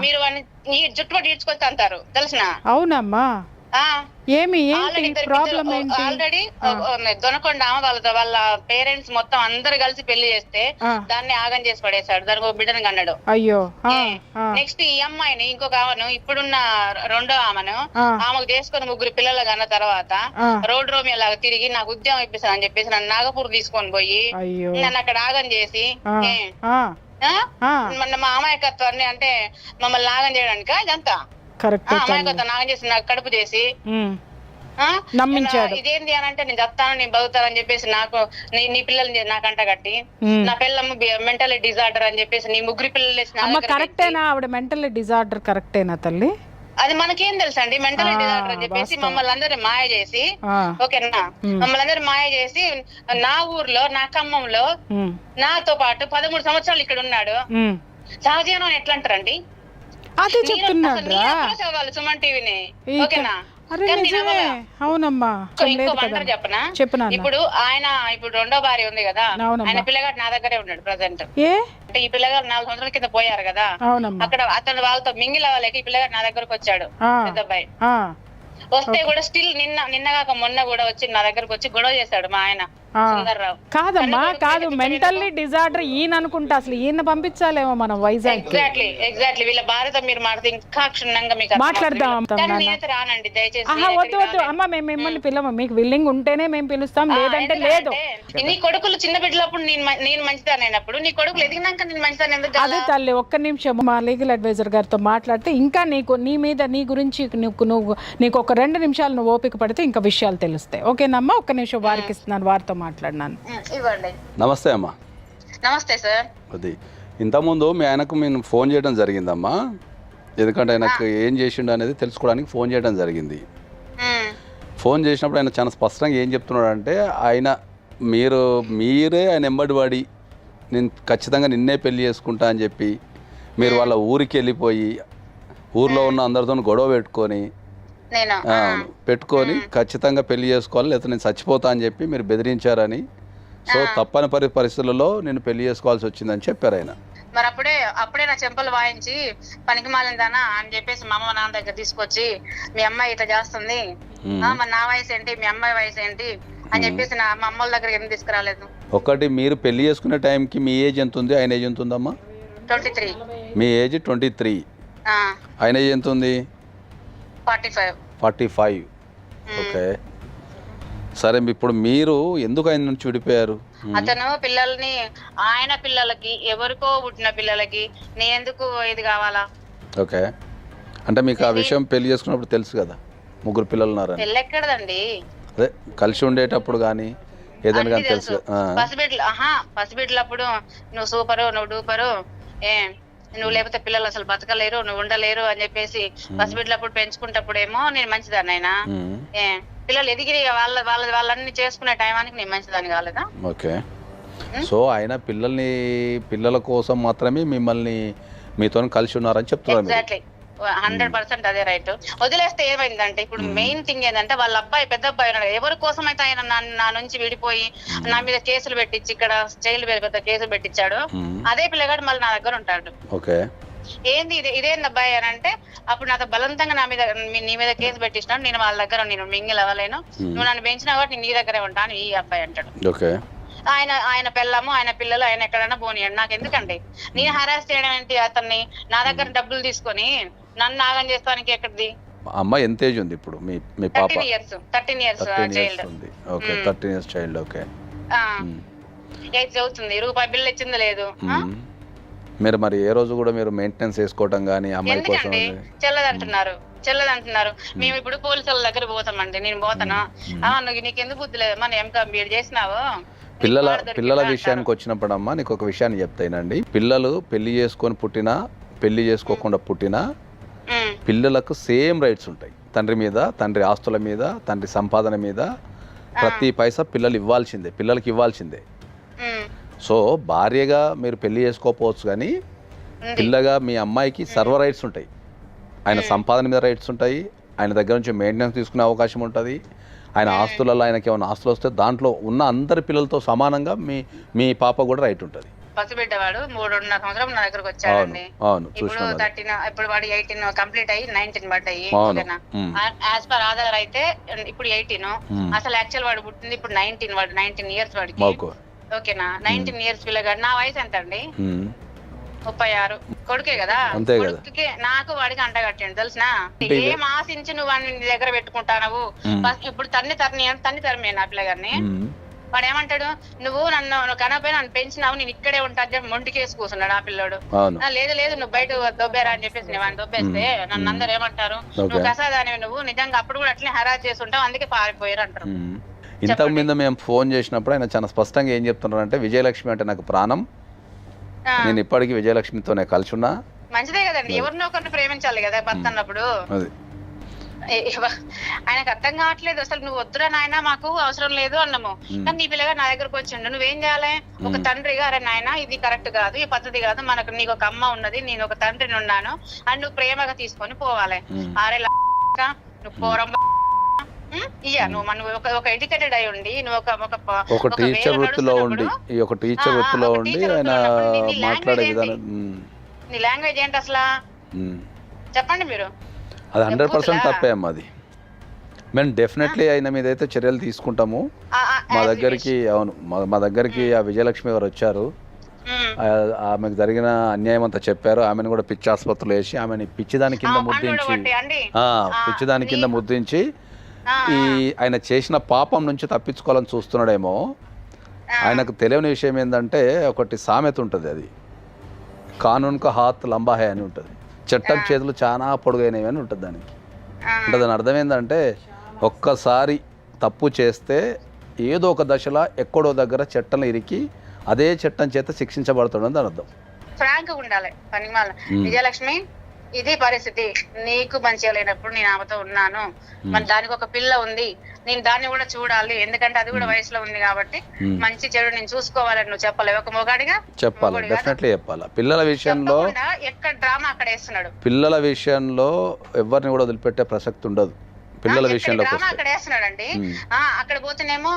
మీరు ఈ జుట్టుపట్టి ఈడ్చుకొస్తా అంటారు తెలిసిన. అవునమ్మా. ఏంటి ప్రాబ్లం ఏంటి? ఆల్రెడీ దొనకొండ వాళ్ళ పేరెంట్స్ మొత్తం అందరు కలిసి పెళ్లి చేస్తే దాన్ని ఆగం చేసి పడేశాడు. దానికి ఒక బిడ్డను కన్నాడు. అయ్యో. నెక్స్ట్ ఈ అమ్మాయిని ఇంకొక ఆమెను ఇప్పుడున్న రెండో ఆమెను ఆమెకు చేసుకుని 3 పిల్లలు కన్న తర్వాత రోడ్ రోమి లాగా తిరిగి నాకు ఉద్యోగం ఇప్పిస్తాను అని చెప్పేసి నన్ను నాగపూర్ తీసుకొని పోయి నన్ను అక్కడ ఆగం చేసి మా అమాయకత్వాన్ని అంటే మమ్మల్ని నాగం చేయడానికి ఇదంతా అమాయకత్వం నాగం చేసి నాకు కడుపు చేసి నమ్మించాడు. ఇదేంటి అని అంటే నేను చెప్తాను, నేను బతుకుతానని చెప్పేసి నాకు నీ పిల్లల్ని నాకంట కట్టి నా పిల్లమ్మ మెంటల్ డిజార్డర్ అని చెప్పేసి నీ 3 పిల్లలు. కరెక్టేనా ఆవిడ మెంటల్ డిజార్డర్? కరెక్టేనా తల్లి? అది మనకేం తెలుసు అండి. మెంటల్ డిజార్డర్ అని చెప్పేసి మమ్మల్ని అందరినీ మాయ చేసి, ఓకేనా, మమ్మల్ని అందరినీ మాయ చేసి నా ఊర్లో నా ఖమ్మంలో నాతో పాటు 13 సంవత్సరాలు ఇక్కడ ఉన్నాడు. సహజీవనం ఎట్లా అంటారండి? అదే చెప్తున్నాడు సుమన్ టీవీని, ఓకేనా? అవునమ్మా. చెప్పనా? ఇప్పుడు ఆయన రెండో భార్య ఉంది కదా, ఆయన పిల్లగాడు నా దగ్గరే ఉన్నాడు ప్రజెంట్. అంటే ఈ పిల్లగాడు 4 సంవత్సరాల కింద పోయారు కదా, అక్కడ అతను వాళ్ళతో మింగిల్ అవ్వలేక ఈ పిల్లగాడు నా దగ్గరకు వచ్చాడు. పెద్ద అబ్బాయి వస్తే కూడా స్టిల్ నిన్నగాక మొన్న కూడా వచ్చి నా దగ్గరకు వచ్చి గొడవ చేశాడు మా ఆయన సుందర్రావు. కాదమ్మా, కాదు, మెంటల్లీ డిజార్డర్ ఈయన అనుకుంటా. అసలు ఈయన పంపించాలేమో మనం వైజాగ్. ఎగ్జాక్ట్లీ వీళ్ళ భార్యతో మీరు ఇంకా క్షుణ్ణంగా మీకు మాట్లాడదాం. రానండి దయచేసి. వద్దు అమ్మా, మేము మిమ్మల్ని పిల్లము. మీకు విల్లింగ్ ఉంటేనే మేము పిలుస్తాం, లేదంటే లేదు. నీ కొడుకులు చిన్న బిడ్డలప్పుడు నేను మంచిదానైనప్పుడు నీ కొడుకులు ఎదిగినాక నేను మంచిదాన్ని ఎందుకు? అదే తల్లి, ఒక్క నిమిషం మా లీగల్ అడ్వైజర్ గారితో మాట్లాడితే ఇంకా నీ గురించి నీకు ఒక 2 నిమిషాలు నువ్వు ఓపిక పడితే ఇంకా విషయాలు తెలుస్తాయి. ఓకేనమ్మా? ఒక్క నిమిషం వారికి ఇస్తున్నాను, వారితో మాట్లాడినాను. నమస్తే అమ్మా. నమస్తే సార్. అది ఇంతకుముందు మీ ఆయనకు మేము ఫోన్ చేయడం జరిగిందమ్మా. ఎందుకంటే ఆయనకు ఏం చేసిండు అనేది తెలుసుకోవడానికి ఫోన్ చేయడం జరిగింది. ఫోన్ చేసినప్పుడు ఆయన చాలా స్పష్టంగా ఏం చెప్తున్నాడు అంటే, మీరే ఆయన ఎంబడివాడి నేను ఖచ్చితంగా నిన్నే పెళ్లి చేసుకుంటా అని చెప్పి మీరు వాళ్ళ ఊరికి వెళ్ళిపోయి ఊర్లో ఉన్న అందరితో గొడవ పెట్టుకొని ఖచ్చితంగా పెళ్లి చేసుకోవాలి, లేకపోతే నేను చచ్చిపోతా అని చెప్పి మీరు బెదిరించారని, సో తప్పని పరిస్థితులలో నేను పెళ్లి చేసుకోవాల్సి వచ్చిందని చెప్పారు ఆయన. మరి అప్పుడే నా చెంపలు వాయించి పనికి మాలిందానా అని చెప్పేసి మా అమ్మ నాన్న దగ్గర తీసుకొచ్చి మీ అమ్మాయి ఇట్లా చేస్తుంది, మరి నా వయసు ఏంటి మీ అమ్మాయి వయసు ఏంటి అని చెప్పేసి మా అమ్మల దగ్గర ఎందుకు తీసుకురాలేదు? ఒకటి, మీరు పెళ్లి చేసుకునే టైంకి మీ ఏజ్ ఎంత ఉంది, ఆయన ఏజ్ ఎంత ఉందమ్మా? 23. మీ ఏజ్ 23, ఆయన ఏజ్ ఎంత ఉంది? 45. ఓకే, సరే. ఇప్పుడు మీరు ఎందుకు ఆయన నుంచి విడిపోయారు? అతను ఆయన పిల్లలకి ఎవరికో పుట్టిన పిల్లలకి నేను ఎందుకు ఇది కావాలా? ఓకే, అంటే మీకు ఆ విషయం పెళ్లి చేసుకున్నప్పుడు తెలుసు కదా 3 పిల్లలు ఉన్నారని? పెళ్ళి ఎక్కడదండి, అదే కలిసి ఉండేటప్పుడు కానీ ఏదైనా కానీ తెలుసు. పసిబిడ్డలప్పుడు నువ్వు సూపరు, నువ్వు డూపరు, నువ్వు లేకపోతే పిల్లలు అసలు బతకలేరు, నువ్వు ఉండలేరు అని చెప్పేసి పసిబిడ్డలప్పుడు పెంచుకుంటప్పుడేమో నేను మంచిదాన్ని, అయినా పిల్లలు ఎదిగి వాళ్ళన్ని చేసుకునే టైమానికి నేను మంచిదాన్ని కాలేదా? ఓకే, సో ఆయన పిల్లల కోసం మాత్రమే మీతో కలిసి ఉన్నారని చెప్తున్నారు. ఎగ్జాక్ట్లీ 100% అదే రైట్. వదిలేస్తే ఏమైందంటే ఇప్పుడు మెయిన్ థింగ్ ఏంటంటే వాళ్ళ పెద్ద అబ్బాయి ఉన్నాడు, ఎవరి కోసం అయితే ఆయన నా నుంచి విడిపోయి నా మీద కేసులు పెట్టించి ఇక్కడ జైలు పెద్ద కేసులు పెట్టించాడు, అదే పిల్లగాడు మళ్ళీ నా దగ్గర ఉంటాడు. ఓకే, ఏంది ఇదేంది అబ్బాయి అని అంటే, అప్పుడు నాతో బలవంతంగా నీ మీద కేసు పెట్టించినాడు, నేను వాళ్ళ దగ్గర నేను మింగిల్ అవ్వలేను, నువ్వు నన్ను పెంచినా కాబట్టి నీ దగ్గరే ఉంటాను ఈ అబ్బాయి అంటాడు. ఓకే, ఆయన ఆయన పిల్లము ఆయన పిల్లలు ఆయన ఎక్కడైనా పోనీయండి, నాకు ఎందుకండి? నేను హరాస్ చేయడం ఏంటి అతన్ని? నా దగ్గర డబ్బులు తీసుకొని నన్ను నాగం చేస్తానికి ఎక్కడిది? అమ్మ ఎంత ఏజ్ ఉంది ఇప్పుడు మీ పాప? 13 ఇయర్స్ చైల్డ్. ఉంది. Okay, 13 years child. ఓకే, 8 చదువుతుంది, రూపాయి బిల్లు ఇచ్చింది లేదు. మీరు మరి ఏ రోజు కూడా మీరు మెయింటెనెన్స్ చేసుకోవటం కానీ అమ్మాయి కోసం ఎందుకండి చెల్లదంటున్నారు? మేము ఇప్పుడు పోలీసుల దగ్గర పోతామండి. నేను పోతాను, నీకు ఎందుకు బుద్ధి లేదు? మనం ఎంబీఏడ్ చేసినావు. పిల్లల విషయానికి వచ్చినప్పుడు అమ్మా నీకు ఒక విషయాన్ని చెప్తాయినండి. పిల్లలు పెళ్లి చేసుకొని పుట్టినా పెళ్లి చేసుకోకుండా పుట్టినా పిల్లలకు సేమ్ రైట్స్ ఉంటాయి. తండ్రి మీద, తండ్రి ఆస్తుల మీద, తండ్రి సంపాదన మీద ప్రతి పైసా పిల్లలకి ఇవ్వాల్సిందే. సో భార్యగా మీరు పెళ్లి చేసుకోకపోవచ్చు కానీ పిల్లగా మీ అమ్మాయికి సర్వ రైట్స్ ఉంటాయి. ఆయన సంపాదన మీద రైట్స్ ఉంటాయి, ఆయన దగ్గర నుంచి మెయింటెనెన్స్ తీసుకునే అవకాశం ఉంటుంది. ఆయన ఆస్తులలో ఆయనకి ఏమైనా ఆస్తులు వస్తే దాంట్లో ఉన్న అందరి పిల్లలతో సమానంగా మీ పాప కూడా రైట్ ఉంటుంది. పసిబిడ్డవాడు 3.5 సంవత్సరం నా దగ్గరకు వచ్చాడండి. ఇప్పుడు 13, ఇప్పుడు వాడు 18 కంప్లీట్ అయ్యి 19 పడ్డాయి. యాజ్ పర్ ఆధార్ అయితే ఇప్పుడు 18. అసలు యాక్చువల్ వాడు పుట్టింది ఇప్పుడు 19. వాడు 19 ఇయర్స్ వాడికి. ఓకేనా? 19 ఇయర్స్ పిల్లగాడు. నా వయసు ఎంత అండి? 36. కొడుకే కదా, కొడుకుకి నాకు వాడికి అంట కట్టిండు తెలుసునా? ఏం ఆశించి నువ్వు వాడిని నీ దగ్గర పెట్టుకుంటావు? ఇప్పుడు తన్ని తరిమే నా పిల్లగారిని. వాడు ఏమంటాడు, నువ్వు నన్ను కనపై నన్ను పెంచినావు, నేను ఇక్కడే ఉంటా అని చెప్పి మొండికేసి కూర్చున్నాడు ఆ పిల్లోడు. లేదు నువ్వు బయట దొబ్బేరా అని చెప్పేసి నేను వాడిని దొబ్బేస్తే నన్ను అందరు ఏమంటారు, నువ్వు కసాదాని, నువ్వు నిజంగా అప్పుడు కూడా అట్లనే హరాజ్ చేసి ఉంటావు, అందుకే పారిపోయారు అంటారు. ఇంతకు ముందు మేము ఫోన్ చేసినప్పుడు ఆయన చాలా స్పష్టంగా ఏం చెప్తున్నారు అంటే, విజయలక్ష్మి అంటే నాకు ప్రాణం, నేను ఇప్పటికీ విజయలక్ష్మితోనే కలిసి ఉన్నా. మంచిదే కదండి, ఎవరినో ఒకరిని ప్రేమించాలి కదా భర్త అన్నప్పుడు. ఆయనకు అర్థం కావట్లేదు అసలు. నువ్వు వద్దురా నాయన, మాకు అవసరం లేదు అన్నాము. కానీ నీ పిల్లగా నా దగ్గరకు వచ్చిండు, నువ్వేం చేయాలి? ఒక తండ్రిగా, అరే నాయన ఇది కరెక్ట్ కాదు, ఈ పద్ధతి కాదు, మనకు నీకు ఒక అమ్మ ఉన్నది, నేను ఒక తండ్రిని ఉన్నాను అని నువ్వు ప్రేమగా తీసుకొని పోవాలి. అరే నువ్వు పోరం నువ్వు ఒక ఎడ్యుకేటెడ్ అయి ఉండి నువ్వు ఒక టీచర్ వృత్తిలో ఉండి ఆయన మాట్లాడే విధానం, నీ లాంగ్వేజ్ ఏంటి అసలు చెప్పండి మీరు? అది 100% తప్పే అమ్మా. అది మేము డెఫినెట్లీ ఆయన మీద అయితే చర్యలు తీసుకుంటాము. మా దగ్గరికి ఆ విజయలక్ష్మి గారు వచ్చారు, ఆమెకు జరిగిన అన్యాయం అంతా చెప్పారు. ఆమెను కూడా పిచ్చి ఆసుపత్రిలో వేసి ఆమెని పిచ్చిదాని కింద ముద్రించి ఆయన చేసిన పాపం నుంచి తప్పించుకోవాలని చూస్తున్నాడేమో. ఆయనకు తెలియని విషయం ఏంటంటే, ఒకటి సామెత ఉంటుంది, అది కానూన్ కా హాత్ లంబా హై అని ఉంటుంది, చట్టం చేతులు చాలా పొడుగైనవి అని ఉంటుంది దానికి. అంటే దాని అర్థం ఏంటంటే, ఒక్కసారి తప్పు చేస్తే ఏదో ఒక దశలో ఎక్కడో దగ్గర చట్టం ఇరికి అదే చట్టం చేత శిక్షించబడుతుందని దాని అర్థం. ఫ్రాంక్ ఉండాలి పనిమాల. విజయలక్ష్మి ఇది పరిస్థితి, నీకు మంచిగా లేనప్పుడు నేను ఆమెతో ఉన్నాను, మరి దానికి ఒక పిల్ల ఉంది, నేను దాన్ని కూడా చూడాలి, ఎందుకంటే అది కూడా వయసులో ఉంది కాబట్టి మంచి చెడు నేను చూసుకోవాలని నువ్వు చెప్పలేవు ఒక మొగాడిగా? చెప్పాలి, డెఫినెట్లీ చెప్పాలి. పిల్లల విషయంలో ఎక్కడ డ్రామా అక్కడ వేస్తున్నాడు. పిల్లల విషయంలో ఎవరిని కూడా వదిలిపెట్టే ప్రసక్తి ఉండదు. పిల్లల విషయంలో అక్కడ వేస్తున్నాడండి. అక్కడ పోతేనేమో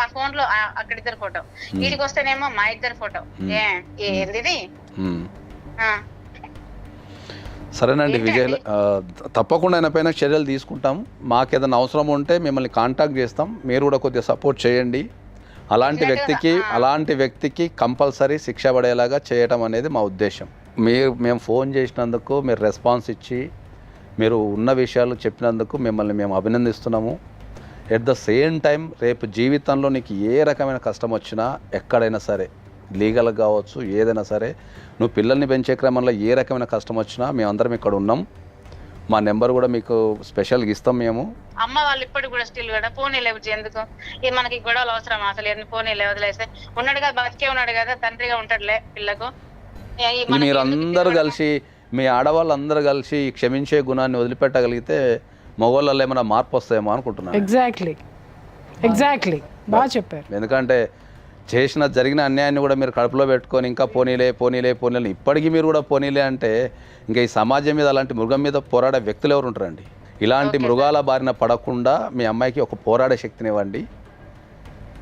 ఆ ఫోన్ లో అక్కడ ఇద్దరు ఫోటో, వీడికి వస్తేనేమో మా ఇద్దరు ఫోటో. ఏంది? సరేనండి విజయ్, తప్పకుండా ఆయన పైన చర్యలు తీసుకుంటాం. మాకు ఏదైనా అవసరం ఉంటే మిమ్మల్ని కాంటాక్ట్ చేస్తాం, మీరు కూడా కొద్దిగా సపోర్ట్ చేయండి. అలాంటి వ్యక్తికి కంపల్సరీ శిక్ష పడేలాగా చేయటం అనేది మా ఉద్దేశం. మేము ఫోన్ చేసినందుకు మీరు రెస్పాన్స్ ఇచ్చి మీరు ఉన్న విషయాలు చెప్పినందుకు మిమ్మల్ని మేము అభినందిస్తున్నాము. ఎట్ ద సేమ్ టైం రేపు జీవితంలో నీకు ఏ రకమైన కష్టం వచ్చినా, ఎక్కడైనా సరే లీగల్గా కావచ్చు, ఏదైనా సరే, నువ్వు పిల్లల్ని పెంచే క్రమంలో ఏ రకమైన కష్టం వచ్చినా మేమందరం ఇక్కడ ఉన్నాం. మా నెంబర్ కూడా మీకు స్పెషల్గా ఇస్తాం. మేము అమ్మ వాళ్ళు ఇప్పటికి కూడా స్టిల్ కూడా పోనీ లేవు, ఎందుకు మనకి గొడవలు అవసరం? అసలు ఎన్ని పోనీ లేవు, వదిలేస్తే ఉన్నాడు కదా, బతికే ఉన్నాడు కదా, తండ్రిగా ఉంటాడులే పిల్లకు. మీరందరూ కలిసి, మీ ఆడవాళ్ళందరూ కలిసి క్షమించే గుణాన్ని వదిలిపెట్టగలిగితే మగవాళ్ళలో ఏమైనా మార్పు వస్తాయేమో అనుకుంటున్నాను. ఎగ్జాక్ట్లీ బాగా చెప్పారు. ఎందుకంటే జరిగిన అన్యాయాన్ని కూడా మీరు కడుపులో పెట్టుకొని ఇంకా పోనీలే ఇప్పటికీ మీరు కూడా పోనీలే అంటే ఇంకా ఈ సమాజం మీద అలాంటి మృగం మీద పోరాడే వ్యక్తులు ఎవరు ఉంటారండి? ఇలాంటి మృగాల బారిన పడకుండా మీ అమ్మాయికి ఒక పోరాడే శక్తిని ఇవ్వండి.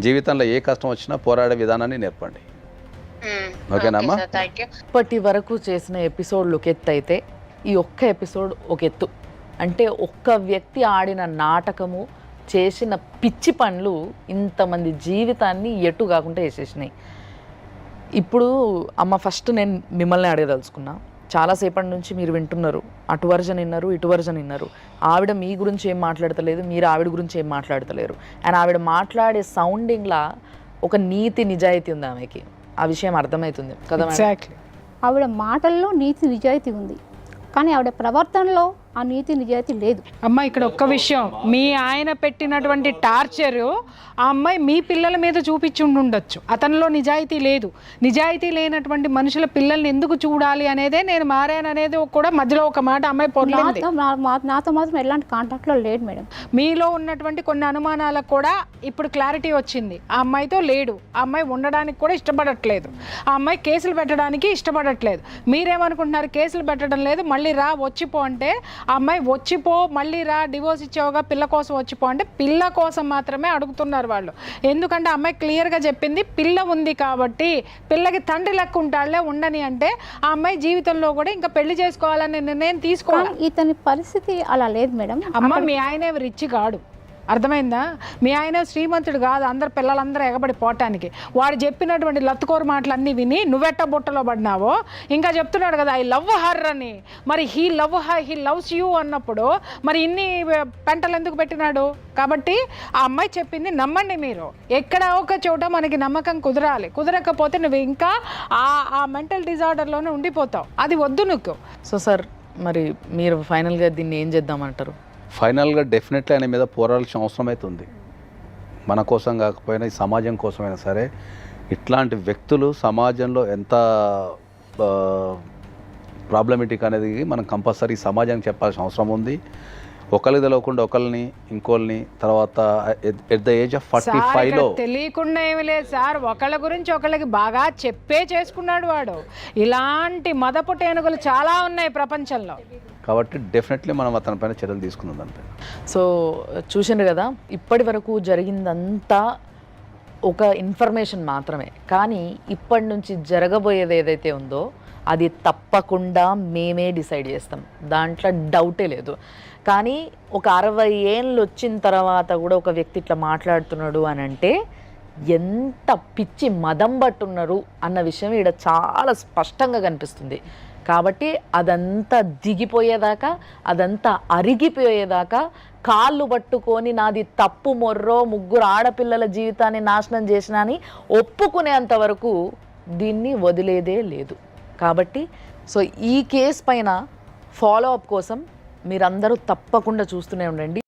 జీవితంలో ఏ కష్టం వచ్చినా పోరాడే విధానాన్ని నేర్పండి. ఓకేనమ్మా? ఇప్పటి వరకు చేసిన ఎపిసోడ్లు ఒక ఎత్తు అయితే ఈ ఒక్క ఎపిసోడ్ ఒక ఎత్తు. అంటే ఒక్క వ్యక్తి ఆడిన నాటకము చేసిన పిచ్చి పనులు ఇంతమంది జీవితాన్ని ఎటు కాకుండా వేసేసినాయి. ఇప్పుడు అమ్మ ఫస్ట్ నేను మిమ్మల్ని అడగదలుచుకున్నా. చాలాసేపటి నుంచి మీరు వింటున్నారు, అటు వర్జన్ విన్నారు, ఇటు వర్జన్ విన్నారు. ఆవిడ మీ గురించి ఏం మాట్లాడతలేదు, మీరు ఆవిడ గురించి ఏం మాట్లాడతలేరు. అండ్ ఆవిడ మాట్లాడే సౌండింగ్లా ఒక నీతి నిజాయితీ ఉంది ఆమెకి. ఆ విషయం అర్థమవుతుంది కదా మేడం? ఎగ్జాక్ట్లీ. ఆవిడ మాటల్లో నీతి నిజాయితీ ఉంది, కానీ ఆవిడ ప్రవర్తనలో ఆ నీతి నిజాయితీ లేదు. అమ్మ ఇక్కడ ఒక్క విషయం, మీ ఆయన పెట్టినటువంటి టార్చరు ఆ అమ్మాయి మీ పిల్లల మీద చూపించి ఉండొచ్చు. అతనిలో నిజాయితీ లేదు. నిజాయితీ లేనటువంటి మనుషుల పిల్లల్ని ఎందుకు చూడాలి అనేదే నేను మారాను అనేది కూడా మధ్యలో ఒక మాట అమ్మాయి పొరలింది. నాతో మాత్రం ఎలాంటి కాంటాక్ట్లో లేడు మేడం. మీలో ఉన్నటువంటి కొన్ని అనుమానాలకు కూడా ఇప్పుడు క్లారిటీ వచ్చింది. ఆ అమ్మాయితో లేడు, ఆ అమ్మాయి ఉండడానికి కూడా ఇష్టపడట్లేదు, ఆ అమ్మాయి కేసులు పెట్టడానికి ఇష్టపడట్లేదు. మీరేమనుకుంటున్నారు? కేసులు పెట్టడం లేదు, మళ్ళీ రా వచ్చిపో అంటే ఆ అమ్మాయి వచ్చిపో, మళ్ళీ రా, డివోర్స్ ఇచ్చావుగా, పిల్ల కోసం వచ్చిపో అంటే పిల్ల కోసం మాత్రమే అడుగుతున్నారు వాళ్ళు. ఎందుకంటే అమ్మాయి క్లియర్గా చెప్పింది, పిల్ల ఉంది కాబట్టి, పిల్లకి తండ్రి లెక్క ఉంటాడులే ఉండని అంటే ఆ అమ్మాయి జీవితంలో కూడా ఇంకా పెళ్లి చేసుకోవాలనే నిర్ణయం తీసుకోవాలి. ఇతని పరిస్థితి అలా లేదు మేడం. అమ్మ మీ ఆయన రిచ్ కాడు, అర్థమైందా? మీ ఆయన శ్రీమంతుడు కాదు అందరు పిల్లలందరూ ఎగబడి పోవటానికి. వాడు చెప్పినటువంటి లత్తుకోరు మాటలు అన్నీ విని నువ్వెట్ట బుట్టలో పడినావో ఇంకా చెప్తున్నాడు కదా, ఐ లవ్ హర్ అని. మరి హీ లవ్స్ యూ అన్నప్పుడు మరి ఇన్ని పెంటలు ఎందుకు పెట్టినాడు? కాబట్టి ఆ అమ్మాయి చెప్పింది నమ్మండి మీరు. ఎక్కడ ఒక చోట మనకి నమ్మకం కుదరాలి, కుదరకపోతే నువ్వు ఇంకా ఆ మెంటల్ డిజార్డర్లోనే ఉండిపోతావు. అది వద్దు నువ్వు. సో సార్, మరి మీరు ఫైనల్గా దీన్ని ఏం చేద్దామంటారు? ఫైనల్గా డెఫినెట్లీ ఆయన మీద పోరాడాల్సిన అవసరం అయితే ఉంది. మన కోసం కాకపోయినా ఈ సమాజం కోసమైనా సరే ఇట్లాంటి వ్యక్తులు సమాజంలో ఎంత ప్రాబ్లమేటిక్ అనేది మనం కంపల్సరీ సమాజానికి చెప్పాల్సిన అవసరం ఉంది. ఒకరికి తెలియకుండా ఒకరిని ఇంకోళ్ళని తర్వాత ఎట్ ద ఏజ్ ఆఫ్ 45లో తెలియకుండా ఏమి లేదు సార్, ఒకళ్ళ గురించి ఒకళ్ళకి బాగా చెప్పే చేసుకున్నాడు వాడు. ఇలాంటి మదపు టేనుగులు చాలా ఉన్నాయి ప్రపంచంలో. కాబట్టి డెఫినెట్లీ మనం అతని పైన చర్యలు తీసుకుందాం దానిపైన. సో చూసిండ్రు కదా, ఇప్పటి వరకు జరిగిందంతా ఒక ఇన్ఫర్మేషన్ మాత్రమే. కానీ ఇప్పటి నుంచి జరగబోయేది ఏదైతే ఉందో అది తప్పకుండా మేమే డిసైడ్ చేస్తాం, దాంట్లో డౌటే లేదు. కానీ ఒక 60 ఏళ్ళు వచ్చిన తర్వాత కూడా ఒక వ్యక్తి ఇట్లా మాట్లాడుతున్నాడు అని అంటే ఎంత పిచ్చి మదం పట్టున్నారు అన్న విషయం ఇక్కడ చాలా స్పష్టంగా కనిపిస్తుంది. కాబట్టి అదంతా దిగిపోయేదాకా, అదంతా అరిగిపోయేదాకా కాళ్ళు పట్టుకొని నాది తప్పు మొర్రో, 3 ఆడపిల్లల జీవితాన్ని నాశనం చేసినా అని ఒప్పుకునేంత వరకు దీన్ని వదిలేదే లేదు. కాబట్టి సో ఈ కేసు పైన ఫాలో అప్ కోసం మీరందరూ తప్పకుండా చూస్తూనే ఉండండి.